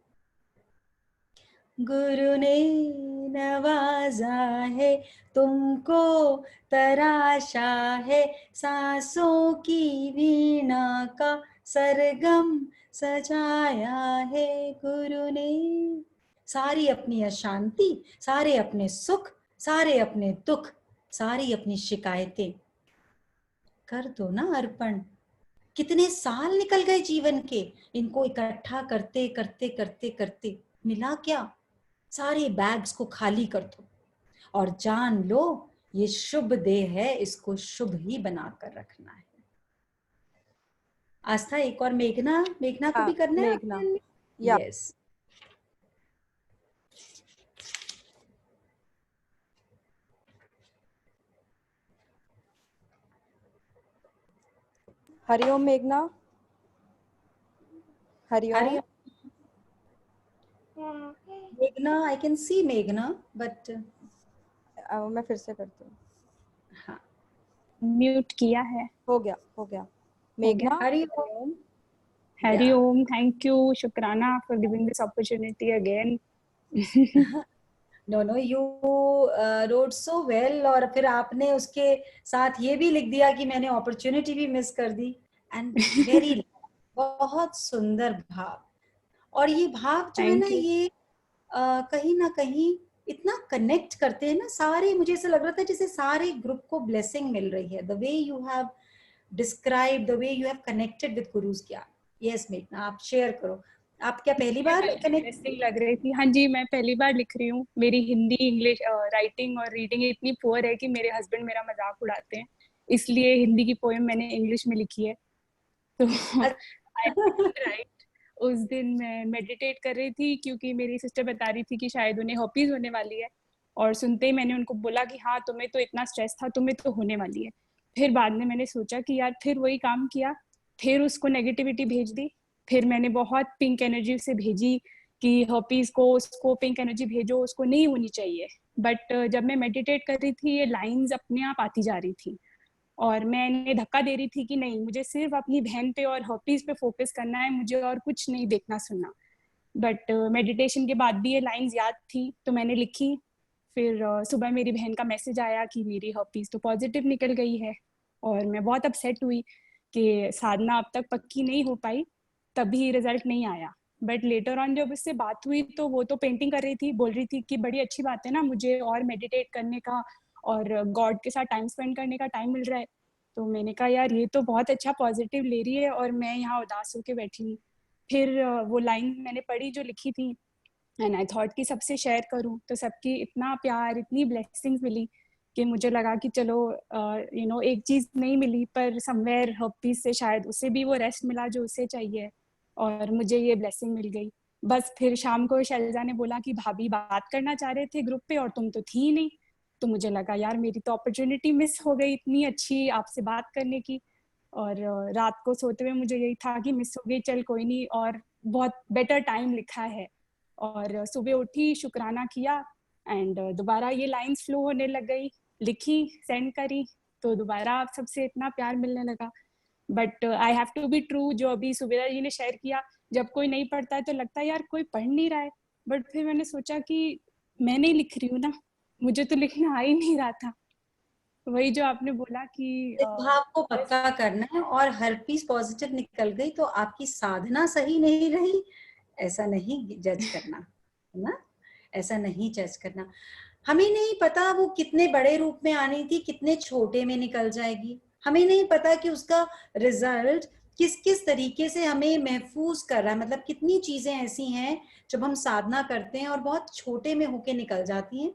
गुरु ने नवाजा है तुमको, तराशा है सांसों की वीणा का सरगम सजाया है गुरु ने। सारी अपनी अशांति, सारे अपने सुख, सारे अपने दुख, सारी अपनी शिकायतें कर दो ना अर्पण। कितने साल निकल गए जीवन के इनको इकट्ठा करते करते करते करते, मिला क्या? सारे बैग्स को खाली कर दो और जान लो ये शुभ देह है, इसको शुभ ही बनाकर रखना है। आस्था, एक और मेघना, मेघना को भी करना है मेघना, आपने? या यस। हरिओम मेघना, हरिओम। मेघना, आई कैन सी मेघना बट मैं फिर से करती हूँ। हाँ, म्यूट किया है। हो गया गया। मेघना। हरि हरिओम। हरि ओम, थैंक यू शुक्राना for giving this opportunity again. No no, you rode so well. और फिर आपने उसके साथ ये भी लिख दिया कि मैंने अपॉर्चुनिटी भी मिस कर दी। एंड वेरी बहुत सुंदर भाव। और ये भाव जो है ना, Thank you. ये कहीं ना कहीं इतना कनेक्ट करते हैं ना सारे। मुझे ऐसा लग रहा था जैसे सारे ग्रुप को ब्लेसिंग मिल रही है। The way you have describe, the way you have connected with guru's gyan. Yes मेघना, आप शेयर करो। आप क्या पहली बार कनेक्ट? ब्लेसिंग लग रही थी। हाँ जी, मैं पहली बार लिख रही हूँ। मेरी हिंदी, इंग्लिश, राइटिंग और रीडिंग इतनी पुअर है कि मेरे हस्बैंड मेरा मजाक उड़ाते हैं, इसलिए हिंदी की पोएम मैंने इंग्लिश में लिखी है। तो राइट, उस दिन मैं मेडिटेट कर रही थी क्योंकि मेरी सिस्टर बता रही थी कि शायद उन्हें हॉपीज होने वाली है, और सुनते ही मैंने उनको बोला कि हाँ, तुम्हें तो इतना स्ट्रेस था, तुम्हें तो होने वाली है। फिर बाद में मैंने सोचा कि यार फिर वही काम किया, फिर उसको नेगेटिविटी भेज दी। फिर मैंने बहुत पिंक एनर्जी से भेजी कि हॉपीज को, उसको पिंक एनर्जी भेजो, उसको नहीं होनी चाहिए। बट जब मैं मेडिटेट कर रही थी, ये लाइंस अपने आप आती जा रही थी और मैंने धक्का दे रही थी कि नहीं, मुझे सिर्फ अपनी बहन पे और हॉबीज पे फोकस करना है, मुझे और कुछ नहीं देखना सुनना। बट मेडिटेशन के बाद भी ये लाइंस याद थी तो मैंने लिखी। फिर सुबह मेरी बहन का मैसेज आया कि मेरी हॉबीज तो पॉजिटिव निकल गई है, और मैं बहुत अपसेट हुई कि साधना अब तक पक्की नहीं हो पाई, तभी रिजल्ट नहीं आया। बट लेटर ऑन जब उससे बात हुई तो वो तो पेंटिंग कर रही थी, बोल रही थी कि बड़ी अच्छी बात है ना, मुझे और मेडिटेट करने का और गॉड के साथ टाइम स्पेंड करने का टाइम मिल रहा है। तो मैंने कहा यार ये तो बहुत अच्छा पॉजिटिव ले रही है और मैं यहाँ उदास होकर बैठी हूँ। फिर वो लाइन मैंने पढ़ी जो लिखी थी, एंड आई थॉट कि सबसे शेयर करूँ, तो सबकी इतना प्यार, इतनी ब्लेसिंग्स मिली कि मुझे लगा कि चलो एक चीज नहीं मिली पर समवेयर हॉबीज से शायद उसे भी वो रेस्ट मिला जो उसे चाहिए, और मुझे ये ब्लेसिंग मिल गई। बस फिर शाम को शैलजा ने बोला कि भाभी बात करना चाह रहे थे ग्रुप पे और तुम तो थी ही नहीं। तो मुझे लगा यार मेरी तो अपॉर्चुनिटी मिस हो गई इतनी अच्छी आपसे बात करने की। और रात को सोते हुए मुझे यही था कि मिस हो गई, चल कोई नहीं, और बहुत बेटर टाइम लिखा है। और सुबह उठी, शुक्राना किया, एंड दोबारा ये लाइंस फ्लो होने लग गई, लिखी, सेंड करी, तो दोबारा आप सबसे इतना प्यार मिलने लगा। But I have to be true, जो अभी सुबेदा जी ने शेयर किया, जब कोई नहीं पढ़ता है तो लगता है यार कोई पढ़ नहीं रहा है। बट फिर मैंने सोचा कि मैं नहीं लिख रही हूँ ना, मुझे तो लिखना आ ही नहीं रहा था। वही जो आपने बोला कि इस भाव को पक्का करना है। और हर पीस पॉजिटिव निकल गई तो आपकी साधना सही नहीं रही, ऐसा नहीं जज करना है ना, ऐसा नहीं जज करना। हमें नहीं पता वो कितने बड़े रूप में आनी थी, कितने छोटे में निकल जाएगी। हमें नहीं पता कि उसका रिजल्ट किस किस तरीके से हमें महफूज कर रहा है। मतलब कितनी चीजें ऐसी हैं जब हम साधना करते हैं और बहुत छोटे में होके निकल जाती हैं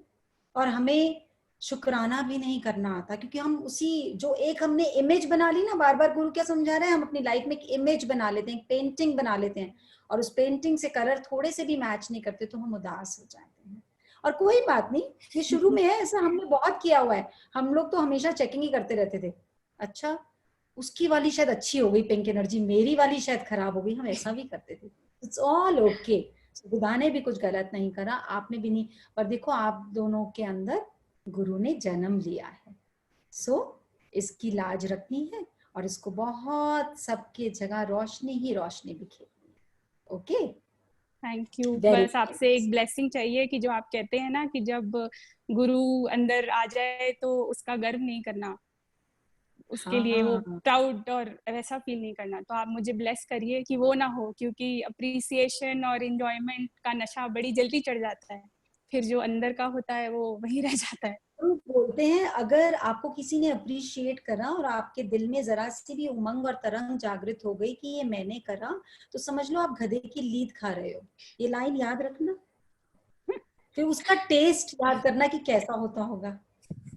और हमें शुक्राना भी नहीं करना आता, क्योंकि हम उसी जो एक हमने इमेज बना ली ना, बार बार गुरु क्या समझा रहे हैं, हम अपनी लाइफ में एक इमेज बना लेते हैं, एक पेंटिंग बना लेते हैं, और उस पेंटिंग से कलर थोड़े से भी मैच नहीं करते तो हम उदास हो जाते हैं। और कोई बात नहीं, ये शुरू में है, ऐसा हमने बहुत किया हुआ है। हम लोग तो हमेशा चेकिंग ही करते रहते थे, अच्छा उसकी वाली शायद अच्छी हो गई पिंक एनर्जी, मेरी वाली शायद खराब हो गई, हम ऐसा भी करते थे। It's all okay. खुदा ने भी कुछ गलत नहीं करा, आपने भी नहीं। पर देखो आप दोनों के अंदर गुरु ने जन्म लिया है, सो इसकी लाज रखनी है और इसको बहुत सबके जगह रोशनी ही रोशनी बिखेरनी है। Okay, thank you. वेरी बस आपसे एक ब्लेसिंग चाहिए कि जो आप कहते हैं ना कि जब गुरु अंदर आ जाए तो उसका गर्व नहीं करना, उसके लिए वो हाँ, प्राउड और वैसा फील नहीं करना, तो आप मुझे ब्लेस करिए कि वो ना हो, क्योंकि अप्रिसिएशन और इंजॉयमेंट का नशा बड़ी जल्दी चढ़ जाता है, फिर जो अंदर का होता है वो वहीं रह जाता है। तो बोलते हैं अगर आपको किसी ने अप्रिशिएट करा और आपके दिल में जरा सी भी उमंग और तरंग जागृत हो गई कि ये मैंने करा, तो समझ लो आप गधे की लीद खा रहे हो। ये लाइन याद रखना, फिर उसका टेस्ट याद करना कि कैसा होता होगा,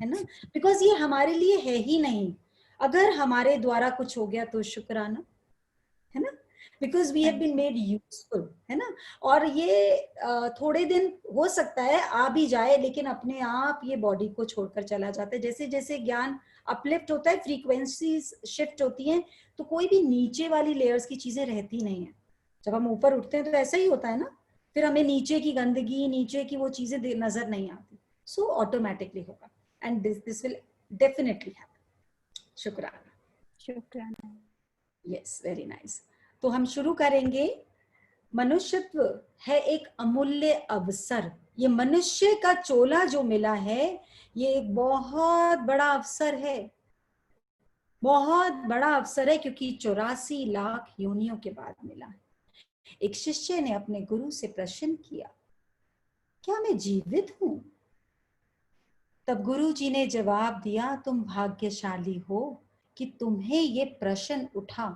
है ना, बिकॉज ये हमारे लिए है ही नहीं। अगर हमारे द्वारा कुछ हो गया तो शुक्राना, है ना, because we have been made useful, है ना। और ये थोड़े दिन हो सकता है आ भी जाए, लेकिन अपने आप ये बॉडी को छोड़कर चला जाता है। जैसे जैसे ज्ञान अपलिफ्ट होता है, फ्रीक्वेंसीज शिफ्ट होती हैं, तो कोई भी नीचे वाली लेयर्स की चीजें रहती नहीं है। जब हम ऊपर उठते हैं तो ऐसा ही होता है ना, फिर हमें नीचे की गंदगी, नीचे की वो चीजें नजर नहीं आती। सो ऑटोमेटिकली होगा, and this will definitely happen. शुक्राना। शुक्राना। Yes, very nice. तो हम शुरू करेंगे। मनुष्यत्व है एक अमूल्य अवसर। ये मनुष्य का चोला जो मिला है, ये एक बहुत बड़ा अवसर है, बहुत बड़ा अवसर है, क्योंकि 84 लाख योनियों के बाद मिला है। एक शिष्य ने अपने गुरु से प्रश्न किया, क्या मैं जीवित हूं? तब गुरु जी ने जवाब दिया, तुम भाग्यशाली हो कि तुम्हें ये प्रश्न उठा।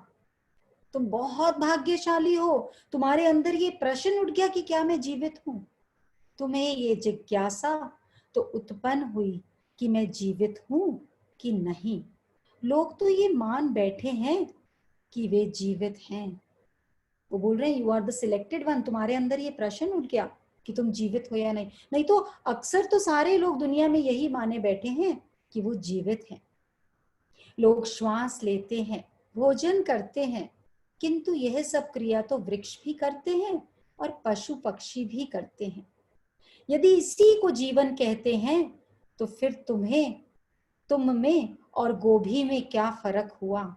तुम बहुत भाग्यशाली हो, तुम्हारे अंदर ये प्रश्न उठ गया कि क्या मैं जीवित हूं। तुम्हें ये जिज्ञासा तो उत्पन्न हुई कि मैं जीवित हूं कि नहीं। लोग तो ये मान बैठे हैं कि वे जीवित हैं। वो बोल रहे हैं you are the selected one. तुम्हारे अंदर ये प्रश्न उठ गया कि तुम जीवित हो या नहीं। नहीं तो अक्सर तो सारे लोग दुनिया में यही माने बैठे हैं कि वो जीवित हैं। लोग श्वास लेते हैं, भोजन करते हैं, किंतु यह सब क्रिया तो वृक्ष भी करते हैं और पशु पक्षी भी करते हैं। यदि इसी को जीवन कहते हैं तो फिर तुम में और गोभी में क्या फर्क हुआ?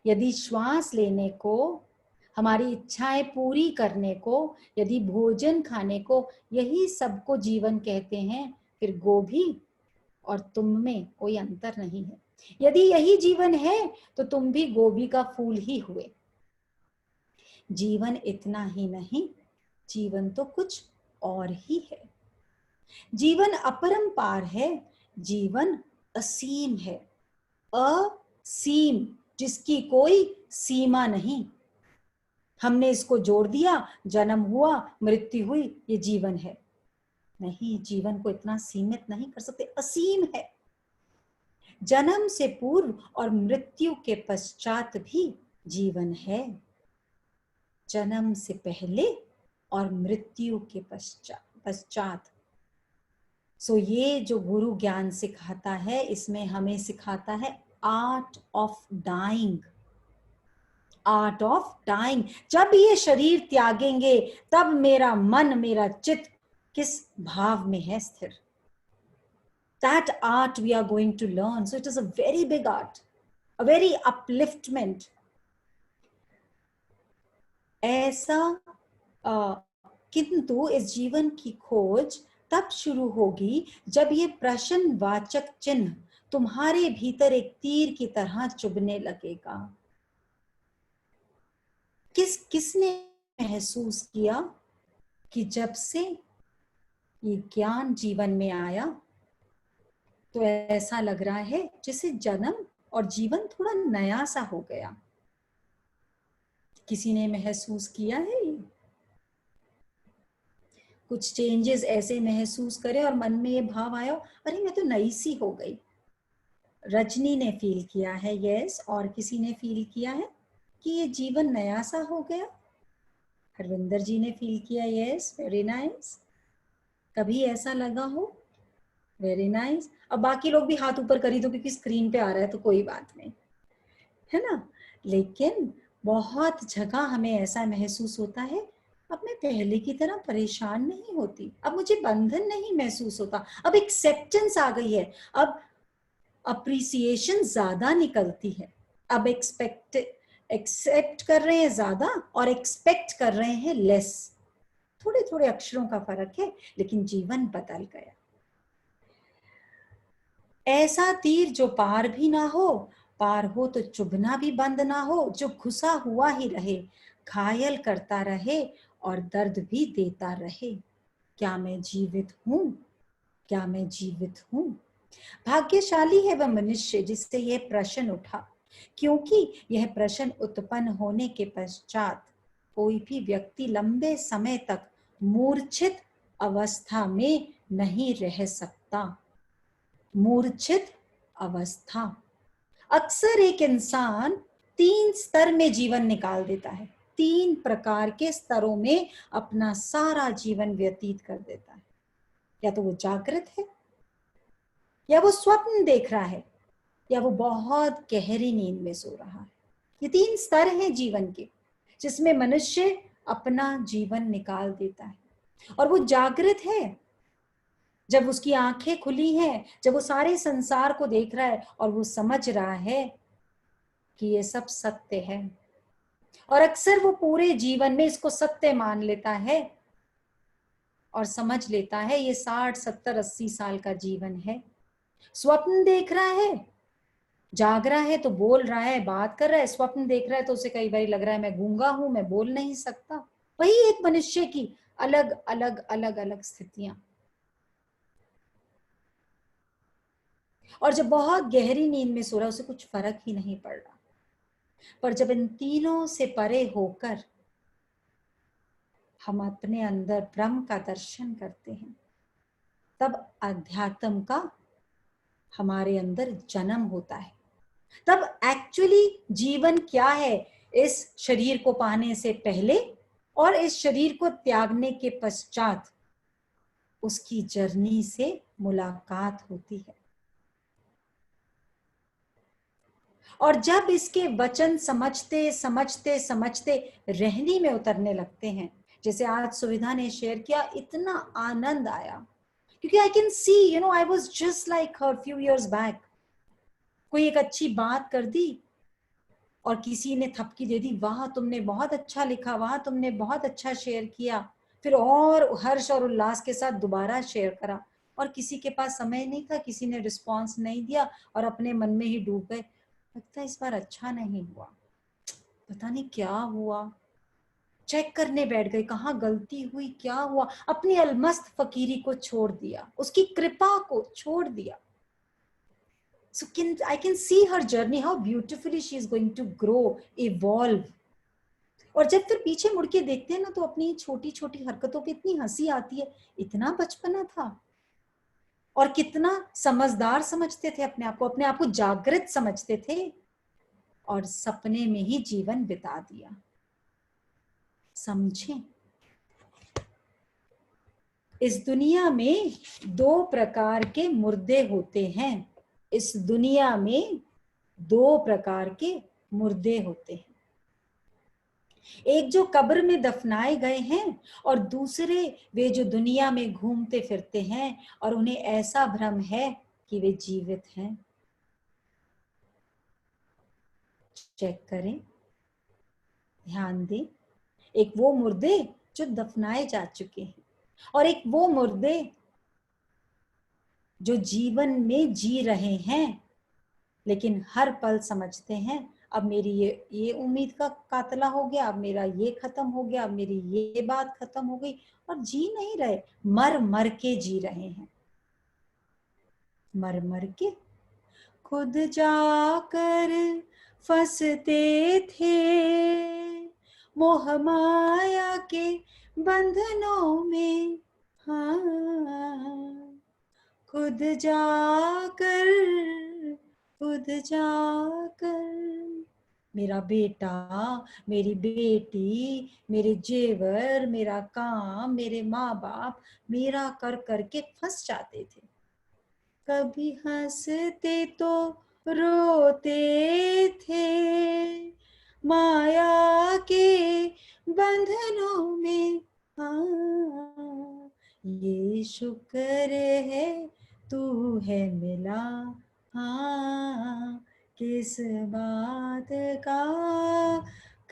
यदि श्वास लेने को, हमारी इच्छाएं पूरी करने को, यदि भोजन खाने को, यही सबको जीवन कहते हैं, फिर गोभी और तुम में कोई अंतर नहीं है। यदि यही जीवन है तो तुम भी गोभी का फूल ही हुए। जीवन इतना ही नहीं, जीवन तो कुछ और ही है। जीवन अपरंपार है, जीवन असीम है। असीम, जिसकी कोई सीमा नहीं। हमने इसको जोड़ दिया, जन्म हुआ, मृत्यु हुई, ये जीवन है। नहीं, जीवन को इतना सीमित नहीं कर सकते, असीम है। जन्म से पूर्व और मृत्यु के पश्चात भी जीवन है। जन्म से पहले और मृत्यु के पश्चात। सो ये जो गुरु ज्ञान सिखाता है, इसमें हमें सिखाता है art of dying. Art of dying. जब ये शरीर त्यागेंगे तब मेरा मन, मेरा चित्त किस भाव में है स्थिर। That art we are going to learn. So it is a very big art, a very upliftment. ऐसा किंतु इस जीवन की खोज तब शुरू होगी जब ये प्रश्नवाचक चिन्ह तुम्हारे भीतर एक तीर की तरह चुभने लगेगा। किसने महसूस किया कि जब से ये ज्ञान जीवन में आया तो ऐसा लग रहा है जैसे जन्म और जीवन थोड़ा नया सा हो गया? किसी ने महसूस किया है ये? कुछ चेंजेस ऐसे महसूस करे और मन में ये भाव आया, अरे मैं तो नई सी हो गई। रजनी ने फील किया है, यस। और किसी ने फील किया है कि ये जीवन नया सा हो गया? हरविंदर जी ने फील किया, यस, वेरी नाइस। कभी ऐसा लगा हो? Very nice. अब बाकी लोग भी हाथ ऊपर करी दो, क्योंकि स्क्रीन पे आ रहा है तो कोई बात नहीं, है ना। लेकिन बहुत जगह हमें ऐसा महसूस होता है, अब मैं पहले की तरह परेशान नहीं होती, अब मुझे बंधन नहीं महसूस होता, अब एक्सेप्टेंस आ गई है, अब अप्रिसिएशन ज्यादा निकलती है, अब एक्सेप्ट कर रहे हैं ज्यादा और एक्सपेक्ट कर रहे हैं लेस। थोड़े थोड़े अक्षरों का फर्क है, लेकिन जीवन बदल गया। ऐसा तीर जो पार भी ना हो, पार हो तो चुभना भी बंद ना हो, जो घुसा हुआ ही रहे, घायल करता रहे और दर्द भी देता रहे। क्या मैं जीवित हूं? क्या मैं जीवित हूं? भाग्यशाली है वह मनुष्य जिससे यह प्रश्न उठा, क्योंकि यह प्रश्न उत्पन्न होने के पश्चात कोई भी व्यक्ति लंबे समय तक मूर्छित अवस्था में नहीं रह सकता। मूर्छित अवस्था। अक्सर एक इंसान 3 स्तर में जीवन निकाल देता है, 3 प्रकार के स्तरों में अपना सारा जीवन व्यतीत कर देता है। या तो वो जागृत है, या वो स्वप्न देख रहा है, या वो बहुत गहरी नींद में सो रहा है। ये 3 स्तर हैं जीवन के, जिसमें मनुष्य अपना जीवन निकाल देता है। और वो जागृत है जब उसकी आंखें खुली हैं, जब वो सारे संसार को देख रहा है और वो समझ रहा है कि ये सब सत्य है। और अक्सर वो पूरे जीवन में इसको सत्य मान लेता है और समझ लेता है ये 60, 70, 80 साल का जीवन है। स्वप्न देख रहा है, जाग रहा है तो बोल रहा है, बात कर रहा है। स्वप्न देख रहा है तो उसे कई बार लग रहा है मैं गूंगा हूं, मैं बोल नहीं सकता। वही एक मनुष्य की अलग अलग अलग अलग स्थितियां। और जब बहुत गहरी नींद में सो रहा है उसे कुछ फर्क ही नहीं पड़ रहा। पर जब इन तीनों से परे होकर हम अपने अंदर ब्रह्म का दर्शन करते हैं, तब अध्यात्म का हमारे अंदर जन्म होता है। तब एक्चुअली जीवन क्या है, इस शरीर को पाने से पहले और इस शरीर को त्यागने के पश्चात उसकी जर्नी से मुलाकात होती है। और जब इसके वचन समझते समझते समझते रहनी में उतरने लगते हैं, जैसे आज सुविधा ने शेयर किया, इतना आनंद आया क्योंकि आई can C, I was just like her few years back. कोई एक अच्छी बात कर दी और किसी ने थपकी दे दी, वाह तुमने बहुत अच्छा लिखा, वाह तुमने बहुत अच्छा शेयर किया। फिर और हर्ष और उल्लास के साथ दोबारा शेयर करा, और किसी के पास समय नहीं था, किसी ने रिस्पॉन्स नहीं दिया और अपने मन में ही डूब गए, लगता है इस बार अच्छा नहीं हुआ, पता नहीं क्या हुआ। चेक करने बैठ गए कहाँ गलती हुई, क्या हुआ। अपनी अलमस्त फकीरी को छोड़ दिया, उसकी कृपा को छोड़ दिया। So I can see her journey, how beautifully she is going to grow, evolve. और जब फिर पीछे मुड़ के देखते हैं ना, तो अपनी छोटी छोटी हरकतों पे इतनी हंसी आती है। इतना बचपना था और कितना समझदार समझते थे अपने आप को जागृत समझते थे, और सपने में ही जीवन बिता दिया। समझें, इस दुनिया में 2 प्रकार के मुर्दे होते हैं। इस दुनिया में 2 प्रकार के मुर्दे होते हैं, एक जो कब्र में दफनाए गए हैं, और दूसरे वे जो दुनिया में घूमते फिरते हैं और उन्हें ऐसा भ्रम है कि वे जीवित हैं। चेक करें, ध्यान दें, एक वो मुर्दे जो दफनाए जा चुके हैं, और एक वो मुर्दे जो जीवन में जी रहे हैं, लेकिन हर पल समझते हैं अब मेरी ये उम्मीद का कातला हो गया, अब मेरा ये खत्म हो गया, अब मेरी ये बात खत्म हो गई, और जी नहीं रहे, मर मर के जी रहे हैं। मर मर के खुद जाकर फंसते थे मोह माया के बंधनों में। हाँ, खुद जाकर मेरा बेटा, मेरी बेटी, मेरे जेवर, मेरा काम, मेरे माँ बाप मेरा कर करके फंस जाते थे। कभी हंसते तो रोते थे माया के बंधनों में। हाँ, ये शुक्र है तू है मिला, हाँ किस बात का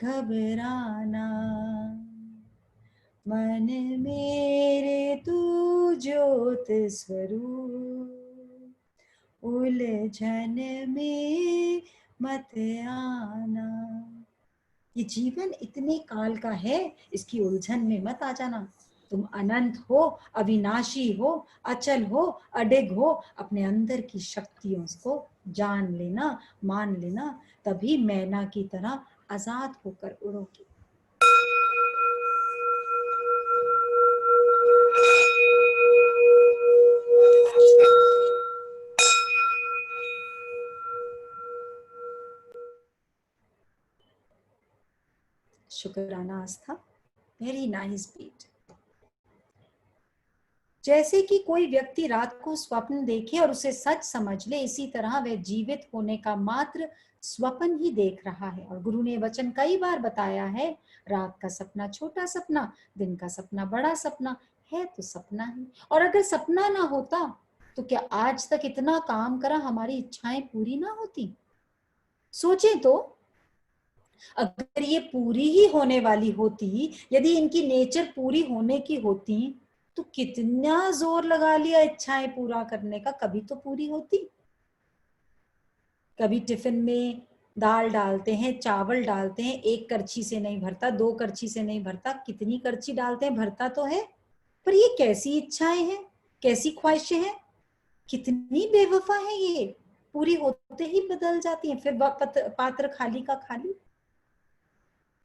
घबराना। मन मेरे तू ज्योत स्वरूप, उलझन में मत आना। ये जीवन इतने काल का है, इसकी उलझन में मत आ जाना। तुम अनंत हो, अविनाशी हो, अचल हो, अडिग हो। अपने अंदर की शक्तियों को जान लेना, मान लेना, तभी मैना की तरह आजाद होकर उड़ोगे। शुक्राना आस्था, वेरी नाइस बीट। जैसे कि कोई व्यक्ति रात को स्वप्न देखे और उसे सच समझ ले, इसी तरह वह जीवित होने का मात्र स्वप्न ही देख रहा है। और गुरु ने वचन कई बार बताया है, रात का सपना छोटा सपना, दिन का सपना बड़ा सपना है, तो सपना ही। और अगर सपना ना होता तो क्या आज तक इतना काम करा हमारी इच्छाएं पूरी ना होती? सोचे तो, अगर ये पूरी ही होने वाली होती, यदि इनकी नेचर पूरी होने की होती, तो कितना जोर लगा लिया इच्छाएं पूरा करने का, कभी तो पूरी होती। कभी टिफिन में दाल डालते हैं, चावल डालते हैं, एक करछी से नहीं भरता, दो करछी से नहीं भरता, कितनी करछी डालते हैं, भरता तो है। पर ये कैसी इच्छाएं हैं, कैसी ख्वाहिशें हैं, कितनी बेवफा है ये, पूरी होते ही बदल जाती हैं, फिर पात्र खाली का खाली।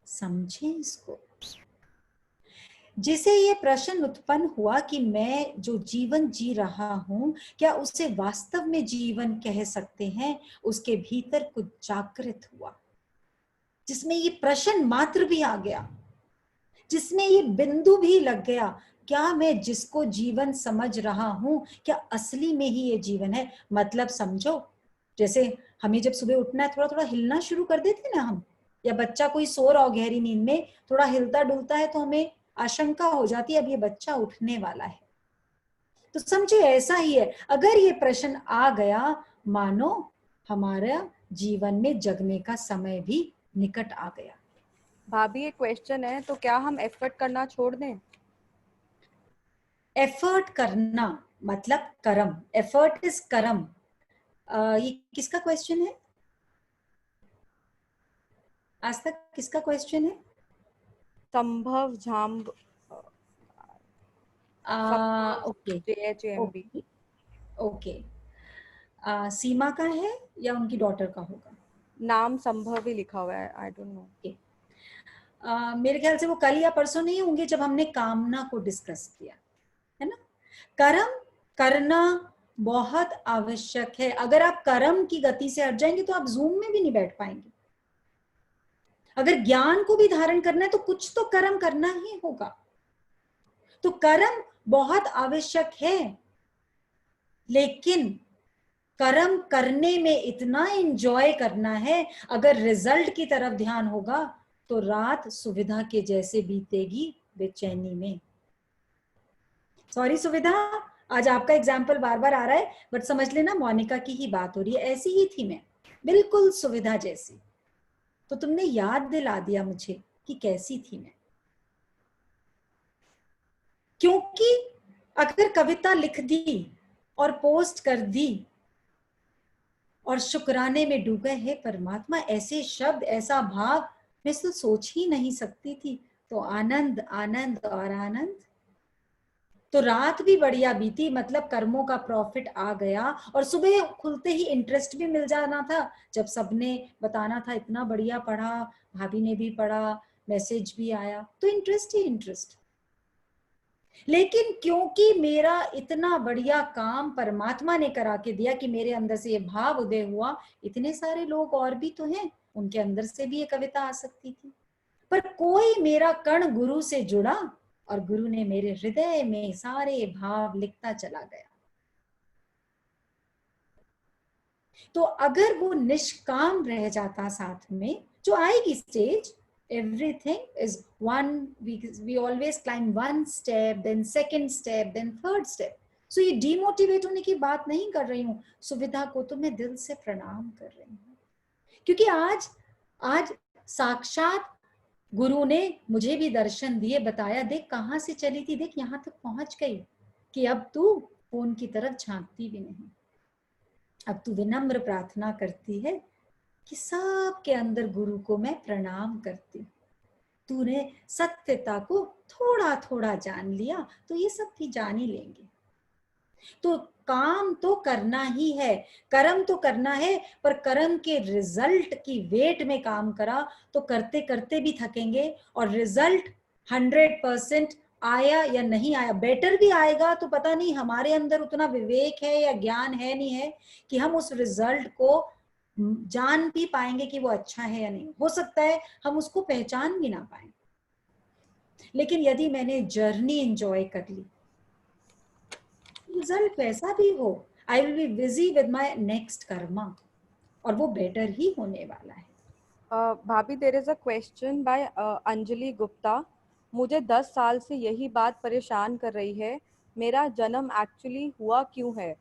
समझे इसको। जिसे ये प्रश्न उत्पन्न हुआ कि मैं जो जीवन जी रहा हूं, क्या उसे वास्तव में जीवन कह सकते हैं, उसके भीतर कुछ जागृत हुआ, जिसमें ये प्रश्न मात्र भी आ गया, जिसमें ये बिंदु भी लग गया, क्या मैं जिसको जीवन समझ रहा हूं, क्या असली में ही ये जीवन है? मतलब समझो, जैसे हमें जब सुबह उठना है, थोड़ा थोड़ा हिलना शुरू कर देते ना हम, या बच्चा कोई सो रहा हो गहरी नींद में, थोड़ा हिलता डुलता है तो हमें आशंका हो जाती है अब ये बच्चा उठने वाला है। तो समझे ऐसा ही है, अगर ये प्रश्न आ गया, मानो हमारा जीवन में जगने का समय भी निकट आ गया। भाभी एक क्वेश्चन है, तो क्या हम एफर्ट करना छोड़ दें? एफर्ट करना मतलब कर्म, एफर्ट इज कर्म। ये किसका क्वेश्चन है? आज तक किसका क्वेश्चन है? संभव झाम्ब, ओके JHMB। ओके, सीमा का है या उनकी डॉटर का होगा? नाम संभव ही लिखा हुआ है, आई डोंट नो। मेरे ख्याल से वो कल या परसों नहीं होंगे जब हमने कामना को डिस्कस किया है ना। कर्म करना बहुत आवश्यक है। अगर आप कर्म की गति से हट जाएंगे तो आप जूम में भी नहीं बैठ पाएंगे। अगर ज्ञान को भी धारण करना है तो कुछ तो कर्म करना ही होगा। तो कर्म बहुत आवश्यक है, लेकिन कर्म करने में इतना एंजॉय करना है, अगर रिजल्ट की तरफ ध्यान होगा तो रात सुविधा के जैसे बीतेगी बेचैनी में। सॉरी सुविधा, आज आपका एग्जाम्पल बार बार आ रहा है, बट समझ लेना मोनिका की ही बात हो रही है। ऐसी ही थी मैं, बिल्कुल सुविधा जैसी। तो तुमने याद दिला दिया मुझे कि कैसी थी मैं। क्योंकि अगर कविता लिख दी और पोस्ट कर दी और शुक्राने में डूबे है परमात्मा, ऐसे शब्द, ऐसा भाव मैं तो सोच ही नहीं सकती थी। तो आनंद आनंद और आनंद। तो रात भी बढ़िया बीती, मतलब कर्मों का प्रॉफिट आ गया, और सुबह खुलते ही इंटरेस्ट भी मिल जाना था। जब सबने बताना था इतना बढ़िया पढ़ा, भाभी ने भी पढ़ा, मैसेज भी आया, तो इंटरेस्ट ही इंटरेस्ट। लेकिन क्योंकि मेरा इतना बढ़िया काम परमात्मा ने करा के दिया कि मेरे अंदर से ये भाव उदय हुआ, इतने सारे लोग और भी तो हैं, उनके अंदर से भी ये कविता आ सकती थी। पर कोई मेरा कण गुरु से जुड़ा और गुरु ने मेरे हृदय में सारे भाव लिखता चला गया। तो अगर वो निष्काम रह जाता साथ में, जो आएगी stage, everything is one, we always climb one step, then second step, then third step. So ये डिमोटिवेट होने की बात नहीं कर रही हूँ, सुविधा को तो मैं दिल से प्रणाम कर रही हूँ, क्योंकि आज साक्षात गुरु ने मुझे भी दर्शन दिए, बताया देख कहाँ से चली थी, देख यहाँ तक पहुंच गई, कि अब तू फोन की तरफ झांकती भी नहीं, अब तू विनम्र प्रार्थना करती है कि सबके अंदर गुरु को मैं प्रणाम करती हूँ। तूने सत्यता को थोड़ा थोड़ा जान लिया, तो ये सब भी जान ही लेंगे। तो काम तो करना ही है, कर्म तो करना है, पर कर्म के रिजल्ट की वेट में काम करा तो करते करते भी थकेंगे, और रिजल्ट 100% आया या नहीं आया, बेटर भी आएगा तो पता नहीं हमारे अंदर उतना विवेक है या ज्ञान है नहीं है कि हम उस रिजल्ट को जान भी पाएंगे कि वो अच्छा है या नहीं, हो सकता है हम उसको पहचान भी ना पाए, लेकिन यदि मैंने जर्नी एंजॉय कर ली, रिजल्ट वैसा भी हो, I will be busy with my next karma, और वो बेटर ही होने वाला है। भाभी, there is a question by Anjali Gupta. मुझे 10 साल से यही बात परेशान कर रही है, मेरा जन्म एक्चुअली हुआ क्यों है,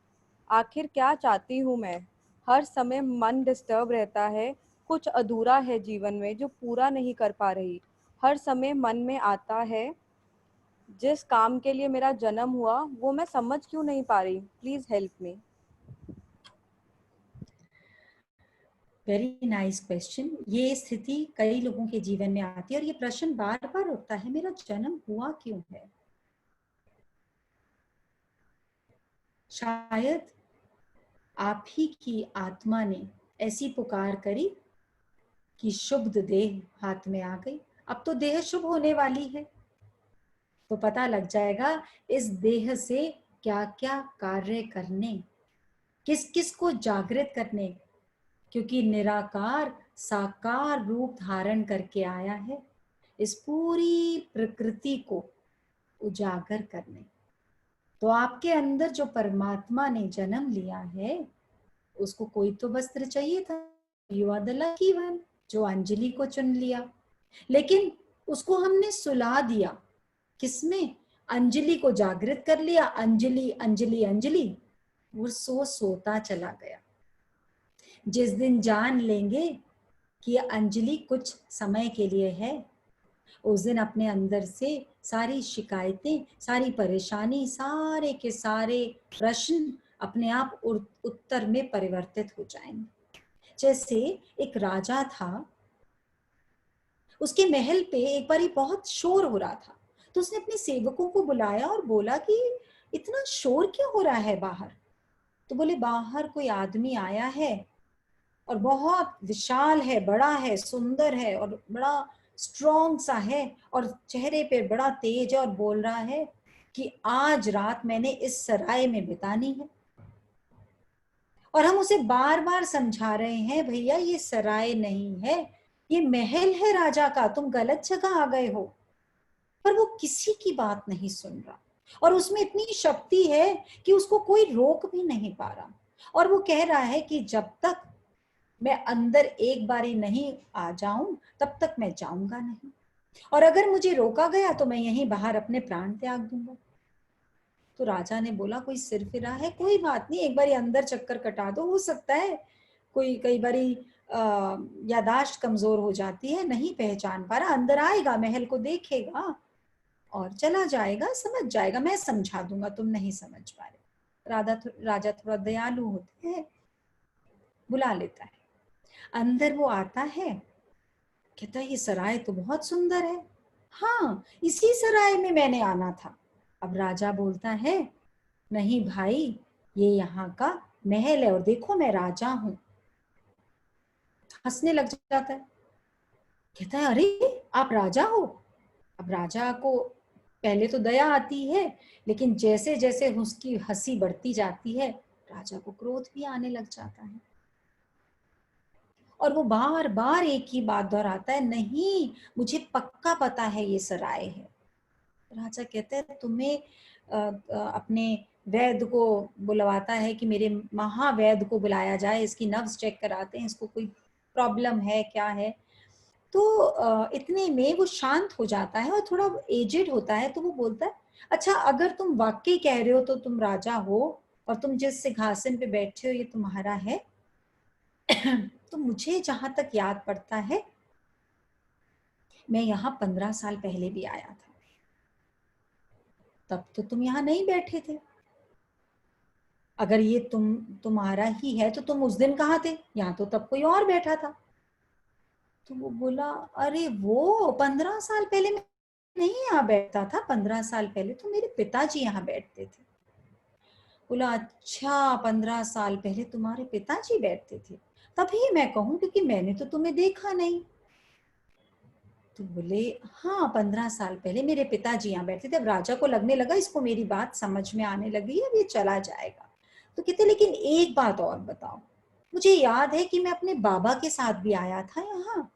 आखिर क्या चाहती हूँ मैं, हर समय मन डिस्टर्ब रहता है, कुछ अधूरा है जीवन में जो पूरा नहीं कर पा रही, हर समय मन में आता है जिस काम के लिए मेरा जन्म हुआ वो मैं समझ क्यों नहीं पा रही, please help me. Very nice question. ये स्थिति कई लोगों के जीवन में आती है और ये प्रश्न बार बार उठता है, मेरा जन्म हुआ क्यों है। शायद आप ही की आत्मा ने ऐसी पुकार करी कि शुभ देह हाथ में आ गई, अब तो देह शुभ होने वाली है, तो पता लग जाएगा इस देह से क्या क्या कार्य करने, किस किस को जागृत करने, क्योंकि निराकार साकार रूप धारण करके आया है इस पूरी प्रकृति को उजागर करने। तो आपके अंदर जो परमात्मा ने जन्म लिया है उसको कोई तो वस्त्र चाहिए था, you are the lucky one जो अंजलि को चुन लिया, लेकिन उसको हमने सुला दिया, किसमें, अंजलि को जागृत कर लिया, अंजलि अंजलि अंजलि, वो सोता चला गया। जिस दिन जान लेंगे कि अंजलि कुछ समय के लिए है, उस दिन अपने अंदर से सारी शिकायतें, सारी परेशानी, सारे के सारे प्रश्न अपने आप उत्तर में परिवर्तित हो जाएंगे। जैसे एक राजा था, उसके महल पे एक बार बहुत शोर हो रहा था, तो उसने अपने सेवकों को बुलाया और बोला कि इतना शोर क्यों हो रहा है बाहर। तो बोले बाहर कोई आदमी आया है और बहुत विशाल है, बड़ा है, सुंदर है और बड़ा स्ट्रॉन्ग सा है और चेहरे पे बड़ा तेज है और बोल रहा है कि आज रात मैंने इस सराय में बितानी है। और हम उसे बार बार समझा रहे हैं भैया ये सराय नहीं है, ये महल है राजा का, तुम गलत जगह आ गए हो। पर वो किसी की बात नहीं सुन रहा और उसमें इतनी शक्ति है कि उसको कोई रोक भी नहीं पा रहा, और वो कह रहा है कि जब तक मैं अंदर एक बारी नहीं आ जाऊं तब तक मैं जाऊंगा नहीं, और अगर मुझे रोका गया तो मैं यहीं बाहर अपने प्राण त्याग दूंगा। तो राजा ने बोला कोई सिर फिरा है, कोई बात नहीं, एक बारी अंदर चक्कर कटा दो, हो सकता है कोई कई बारी यादाश्त कमजोर हो जाती है, नहीं पहचान पा रहा, अंदर आएगा, महल को देखेगा और चला जाएगा, समझ जाएगा, मैं समझा दूंगा, तुम नहीं समझ पा रहे। राजा थोड़ा दयालु होते हैं, बुला लेता है। अंदर वो आता है, कहता है ये सराय तो बहुत सुंदर है, हाँ इसी सराय में मैंने आना था। अब राजा बोलता है नहीं भाई, ये यहाँ का महल है और देखो मैं राजा हूं। हंसने लग जाता है, कहता है अरे आप राजा हो। अब राजा को पहले तो दया आती है, लेकिन जैसे जैसे उसकी हंसी बढ़ती जाती है राजा को क्रोध भी आने लग जाता है, और वो बार बार एक ही बात दोहराता है, नहीं मुझे पक्का पता है ये सराय है। राजा कहते हैं तुम्हें अपने वैद्य को बुलवाता है कि मेरे महावैद्य को बुलाया जाए, इसकी नब्ज चेक कराते हैं, इसको कोई प्रॉब्लम है क्या है। तो इतने में वो शांत हो जाता है और थोड़ा एजेड होता है, तो वो बोलता है अच्छा अगर तुम वाकई कह रहे हो तो तुम राजा हो और तुम जिस सिंहासन पे बैठे हो ये तुम्हारा है, तो मुझे जहां तक याद पड़ता है मैं यहाँ 15 साल पहले भी आया था, तब तो तुम यहाँ नहीं बैठे थे, अगर ये तुम्हारा ही है तो तुम उस दिन कहाँ थे, यहाँ तो तब कोई और बैठा था। तो वो बोला अरे वो 15 साल पहले मैं नहीं यहाँ बैठता था, 15 साल पहले तो मेरे पिताजी यहाँ बैठते थे। बोला अच्छा 15 साल पहले तुम्हारे पिताजी बैठते थे, तभी मैं कहूँ क्योंकि मैंने तो तुम्हें देखा नहीं। तो बोले हाँ 15 साल पहले मेरे पिताजी यहाँ बैठते थे। अब राजा को लगने लगा इसको मेरी बात समझ में आने लगी है, अब ये चला जाएगा। तो कहते लेकिन एक बात और बताओ, मुझे याद है कि मैं अपने बाबा के साथ भी आया था यहाँ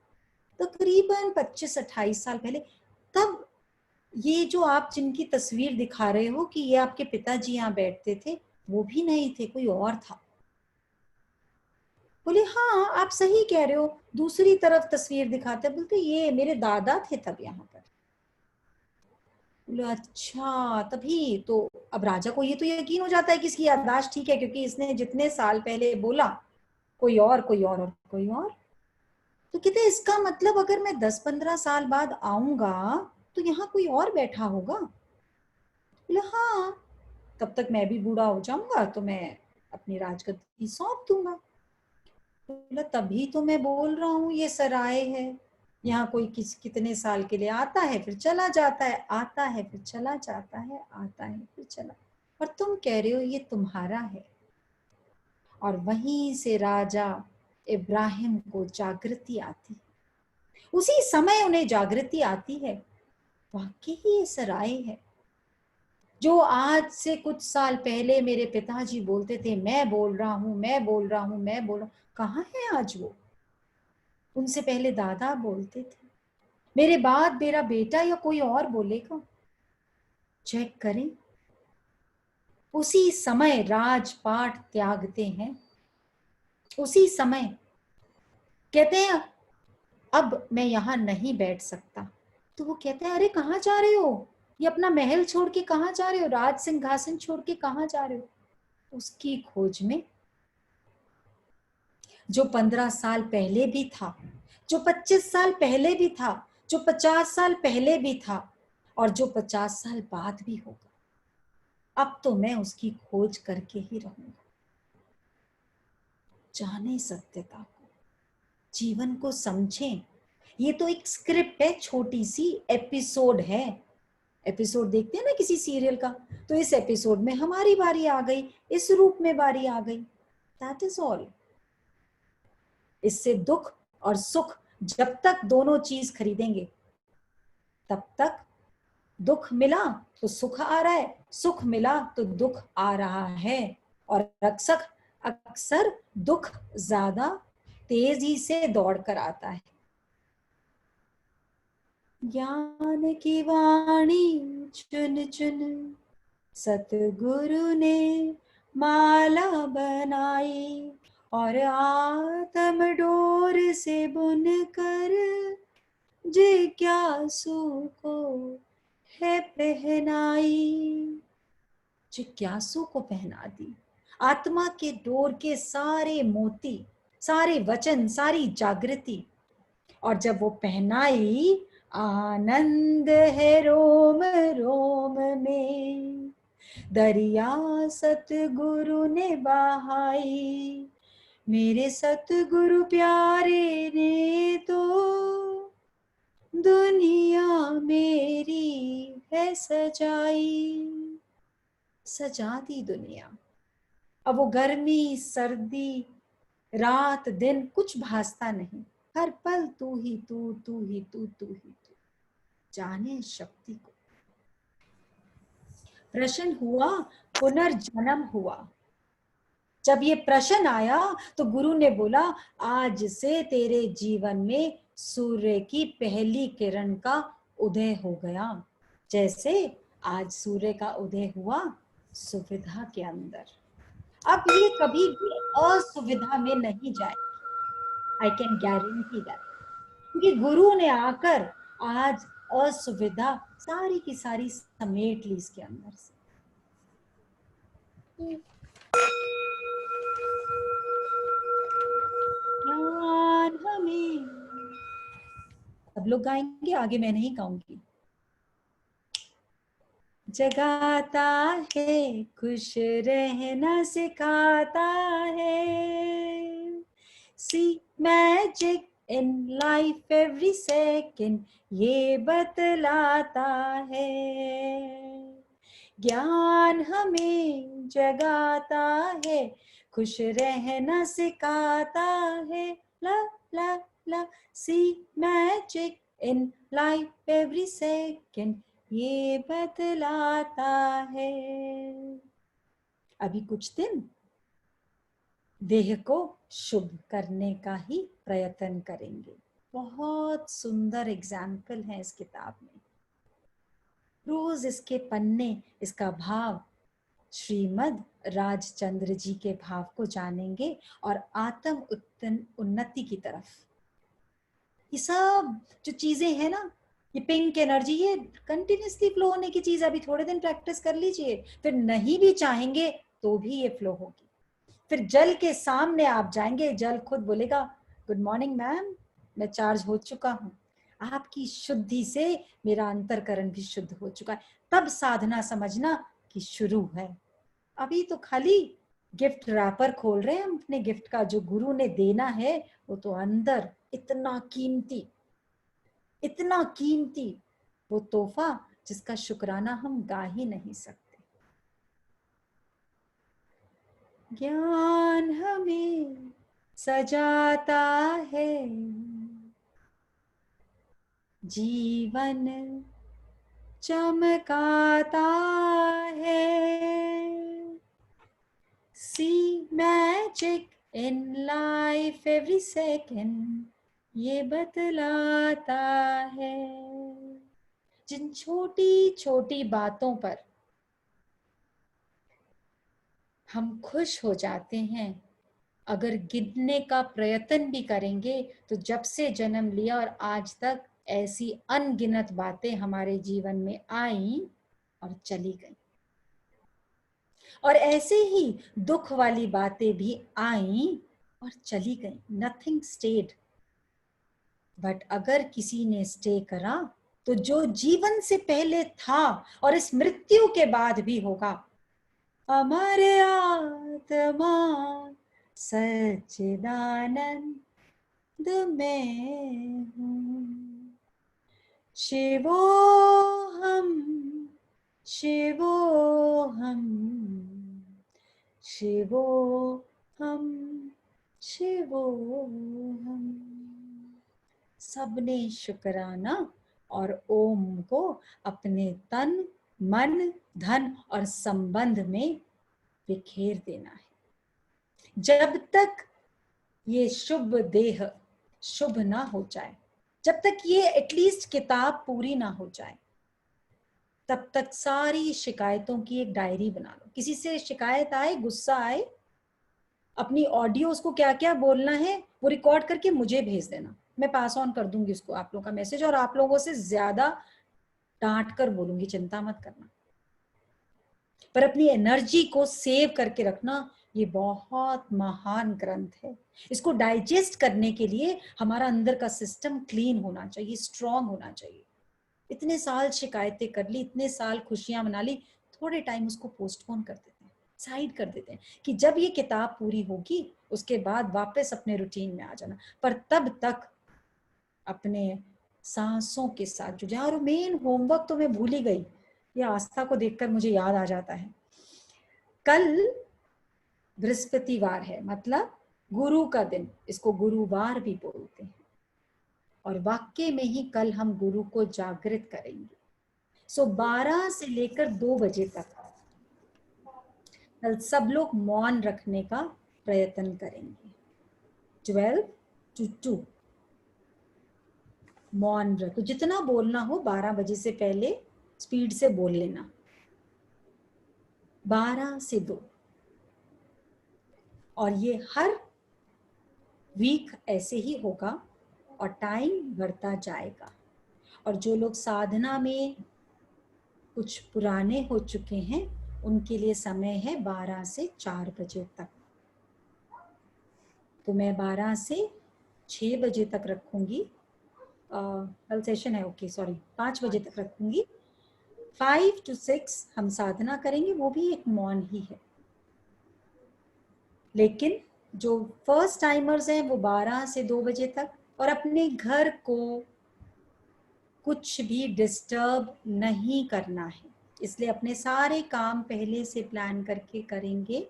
तकरीबन 25-28 साल पहले। तब ये जो आप जिनकी तस्वीर दिखा रहे हो कि ये आपके पिताजी यहाँ बैठते थे, वो भी नहीं थे, कोई और था। बोले हाँ आप सही कह रहे हो, दूसरी तरफ तस्वीर दिखाते। बोलते ये मेरे दादा थे तब यहाँ पर। बोले अच्छा तभी तो। अब राजा को ये तो यकीन हो जाता है कि इसकी याददाश्त ठीक है, क्योंकि इसने जितने साल पहले बोला कोई और कोई और कोई और। तो कहते इसका मतलब अगर मैं 10-15 साल बाद आऊंगा तो यहाँ कोई और बैठा होगा। बोले हाँ, तब तक मैं भी बूढ़ा हो जाऊंगा तो मैं अपनी राजगद्दी सौंप दूंगा। बोला तभी तो मैं बोल रहा हूँ ये सराय है, यहाँ कोई कितने साल के लिए आता है फिर चला जाता है, आता है फिर चला जाता है, आता है फिर चला। और तुम कह रहे हो ये तुम्हारा है। और वहीं से राजा इब्राहिम को जागृति आती, उसी समय उन्हें जागृति आती है, वाकई ये सराय है। जो आज से कुछ साल पहले मेरे पिताजी बोलते थे मैं बोल रहा हूँ, मैं बोल रहा हूँ, मैं बोल रहा हूँ, कहाँ है आज वो? उनसे पहले दादा बोलते थे, मेरे बाद मेरा बेटा या कोई और बोलेगा। चेक करें, उसी समय राजपाट त्यागते हैं, उसी समय कहते हैं अब मैं यहां नहीं बैठ सकता। तो वो कहते हैं अरे कहाँ जा रहे हो, ये अपना महल छोड़ के कहाँ जा रहे हो, राज सिंहासन छोड़ के कहाँ जा रहे हो? उसकी खोज में जो 15 साल पहले भी था, जो 25 साल पहले भी था, जो 50 साल पहले भी था, और जो 50 साल बाद भी होगा, अब तो मैं उसकी खोज करके ही रहूंगा। जाने सत्यता को, जीवन को समझें। ये तो एक स्क्रिप्ट है, छोटी सी एपिसोड है। एपिसोड देखते हैं ना किसी सीरियल का, तो इस एपिसोड में हमारी बारी आ गई, इस रूप में बारी आ गई, दैट इज ऑल। इससे दुख और सुख जब तक दोनों चीज खरीदेंगे तब तक, दुख मिला तो सुख आ रहा है, सुख मिला तो दुख आ रहा है, और अक्सर अक्सर दुख ज्यादा तेजी से दौड़ कर आता है। ज्ञान की वाणी चुन चुन सतगुरु ने माला बनाई, और आत्म डोर से बुन कर जिज्ञासु को है पहनाई। जिज्ञासु को पहना दी आत्मा के डोर के सारे मोती, सारे वचन, सारी जागृति। और जब वो पहनाई, आनंद है रोम रोम में, दरिया सतगुरु ने बहाई, मेरे सतगुरु प्यारे ने तो दुनिया मेरी है सजाई। सजा दी दुनिया। अब वो गर्मी सर्दी रात दिन कुछ भासता नहीं, हर पल तू ही तू, तू ही तू, तू ही तू। जाने शक्ति को। प्रश्न हुआ, पुनर्जन्म हुआ। जब ये प्रश्न आया तो गुरु ने बोला आज से तेरे जीवन में सूर्य की पहली किरण का उदय हो गया। जैसे आज सूर्य का उदय हुआ सुविधा के अंदर, अब ये कभी भी असुविधा में नहीं जाए, आई कैन गारंटी दैट। क्योंकि गुरु ने आकर आज असुविधा सारी की सारी समेट ली इसके अंदर से। ज्ञान हमें, सब लोग गाएंगे, आगे मैं नहीं गाऊंगी। जगाता है, खुश रहना सिखाता है, see magic in life every second ये बतलाता है। ज्ञान हमें जगाता है, खुश रहना सिखाता है, ला ला ला, see magic in life every second ये बतलाता है। अभी कुछ दिन देह को शुभ करने का ही प्रयत्न करेंगे। बहुत सुंदर एग्जाम्पल है इस किताब में। रोज इसके पन्ने, इसका भाव, श्रीमद राजचंद्र जी के भाव को जानेंगे और आत्म उन्नति की तरफ। ये सब जो चीजें हैं ना, ये पिंक एनर्जी, ये कंटिन्यूसली फ्लो होने की चीज। अभी थोड़े दिन प्रैक्टिस कर लीजिए, फिर नहीं भी चाहेंगे तो भी ये फ्लो होगी। फिर जल के सामने आप जाएंगे, जल खुद बोलेगा गुड मॉर्निंग मैम, मैं चार्ज हो चुका हूँ। आपकी शुद्धि से मेरा अंतरकरण भी शुद्ध हो चुका है। तब साधना समझना कि शुरू है। अभी तो खाली गिफ्ट रैपर खोल रहे हैं हम अपने गिफ्ट का, जो गुरु ने देना है वो तो अंदर इतना कीमती वो तोहफा जिसका शुक्राना हम गा ही नहीं सकते। ज्ञान हमें सजाता है, जीवन चमकाता है। See magic in life every second, ये बतलाता है। जिन छोटी छोटी बातों पर हम खुश हो जाते हैं, अगर गिनने का प्रयत्न भी करेंगे तो जब से जन्म लिया और आज तक ऐसी अनगिनत बातें हमारे जीवन में आई और चली गई। और ऐसे ही दुख वाली बातें भी आई और चली गई। Nothing state. बट अगर किसी ने स्टे करा तो जो जीवन से पहले था और इस मृत्यु के बाद भी होगा, हमारे आत्मा सच्चिदानंद में हूँ। शिवोहम शिवोहम शिवोहम शिवोहम। सबने शुक्राना और ओम को अपने तन, मन, धन और संबंध में बिखेर देना है। जब तक ये शुभ देह शुभ ना हो जाए, जब तक ये एटलीस्ट किताब पूरी ना हो जाए, तब तक सारी शिकायतों की एक डायरी बना लो। किसी से शिकायत आए, गुस्सा आए, अपनी ऑडियो, उसको क्या क्या बोलना है वो रिकॉर्ड करके मुझे भेज देना। मैं पास ऑन कर दूंगी उसको, आप लोगों का मैसेज, और आप लोगों से ज्यादा डांट कर बोलूंगी, चिंता मत करना। पर अपनी एनर्जी को सेव करके रखना, ये बहुत महान ग्रंथ है। इसको डाइजेस्ट करने के लिए हमारा अंदर का सिस्टम क्लीन होना चाहिए, स्ट्रांग होना चाहिए। इतने साल शिकायतें कर ली, इतने साल खुशियां मना ली, थोड़े टाइम उसको पोस्टपोन कर देते हैं, साइड कर देते हैं कि जब ये किताब पूरी होगी उसके बाद वापस अपने रूटीन में आ जाना। पर तब तक अपने सांसों के साथ जुड़ जाए। और मेन होमवर्क तो मैं भूल ही गई, ये आस्था को देखकर मुझे याद आ जाता है। कल बृहस्पतिवार है, मतलब गुरु का दिन, इसको गुरुवार भी बोलते हैं। और वाक्य में ही कल हम गुरु को जागृत करेंगे। सो 12 से लेकर 2 बजे तक कल सब लोग मौन रखने का प्रयत्न करेंगे। 12 to 2 मौन रखो। जितना बोलना हो 12 बजे से पहले स्पीड से बोल लेना। 12 से 2, और ये हर वीक ऐसे ही होगा और टाइम बढ़ता जाएगा। और जो लोग साधना में कुछ पुराने हो चुके हैं उनके लिए समय है 12 से 4 बजे तक। तो मैं 12 से 6 बजे तक रखूंगी। कल सेशन है, ओके सॉरी, 5 बजे तक रखूंगी। 5 to 6 हम साधना करेंगे, वो भी एक मौन ही है। लेकिन जो फर्स्ट टाइमर्स हैं वो 12 से 2 बजे तक। और अपने घर को कुछ भी डिस्टर्ब नहीं करना है, इसलिए अपने सारे काम पहले से प्लान करके करेंगे।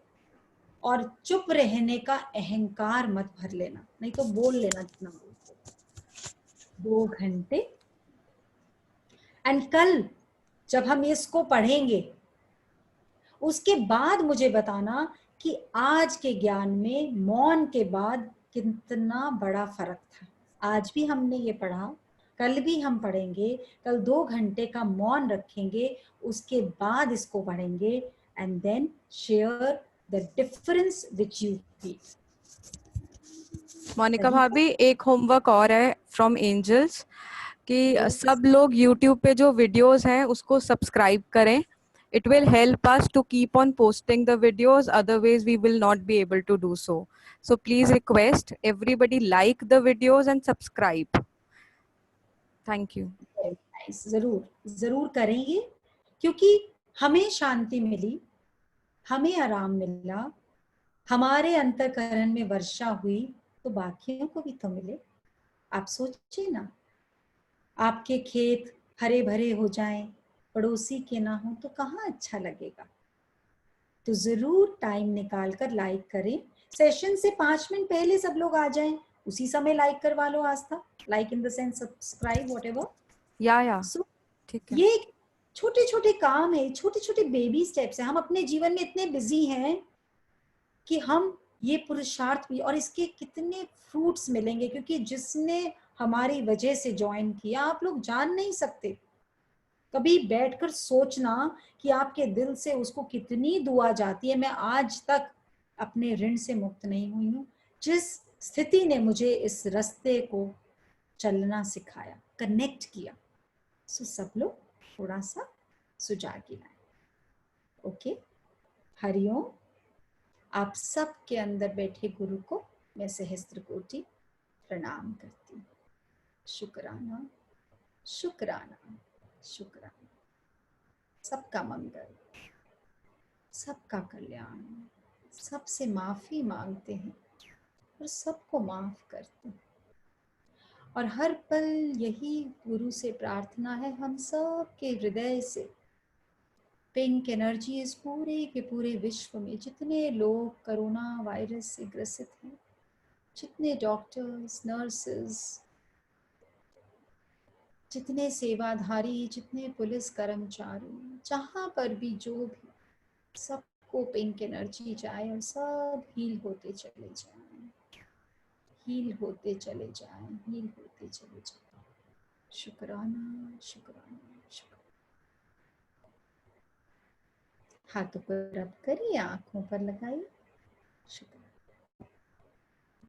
और चुप रहने का अहंकार मत भर लेना, नहीं तो बोल लेना जितना बोलते। 2 घंटे। एंड कल जब हम इसको पढ़ेंगे उसके बाद मुझे बताना कि आज के ज्ञान में मौन के बाद कितना बड़ा फर्क था। आज भी हमने ये पढ़ा, कल भी हम पढ़ेंगे, कल 2 घंटे का मौन रखेंगे, उसके बाद इसको पढ़ेंगे and then share the difference which you feel. Monika भाभी, एक होमवर्क और है फ्रॉम एंजल्स कि सब लोग YouTube पे जो वीडियोस हैं उसको सब्सक्राइब करें. It will help us to keep on posting the videos, otherwise we will not be able to do so. So please request everybody like the videos and subscribe. Thank you. जरूर जरूर करेंगे, क्योंकि हमें शांति मिली, हमें आराम मिला, हमारे अंतःकरण में वर्षा हुई, तो बाकियों को भी तो मिले। आप सोचिए ना, आपके खेत हरे भरे हो जाएं, पड़ोसी के ना हो तो कहाँ अच्छा लगेगा। तो जरूर टाइम निकाल कर लाइक करें। सेशन से 5 मिनट पहले सब लोग आ जाएं, उसी समय लाइक करवा लो Aastha, like in the sense subscribe whatever. या ठीक है, ये छोटे छोटे काम है, छोटे छोटे बेबी स्टेप्स हैं। हम अपने जीवन में इतने बिजी हैं कि हम ये पुरुषार्थ भी, और इसके कितने फ्रूट्स मिलेंगे, क्योंकि जिसने हमारी वजह से ज्वाइन किया, आप लोग जान नहीं सकते। कभी बैठकर सोचना कि आपके दिल से उसको कितनी दुआ जाती है। मैं आज तक अपने ऋण से मुक्त नहीं हुई हूँ। जिस स्थिति ने मुझे इस रास्ते को चलना सिखाया, कनेक्ट किया, सो सब लोग थोड़ा सा सुजाग गिराएं। ओके, हरिओम। आप सब के अंदर बैठे गुरु को मैं सहस्त्र कोटि प्रणाम करती हूँ। शुक्राना शुक्राना शुक्राना। सबका मंगल, सबका कल्याण, सबसे माफी मांगते हैं और सबको माफ करते हैं। और हर पल यही गुरु से प्रार्थना है हम सब के हृदय से, पिंक एनर्जी इस पूरे के पूरे विश्व में जितने लोग कोरोना वायरस से ग्रसित हैं, जितने डॉक्टर्स, नर्सेस, जितने सेवाधारी, जितने पुलिस कर्मचारी, जहाँ पर भी जो भी, सबको पिंक एनर्जी जाए और सब हील होते चले जाएं, हील होते चले जाएं, हील होते चले जाएं। शुक्राना शुक्राना शुक्राना। हाथों पर रब करिए, आंखों पर लगाइए। शुक्राना।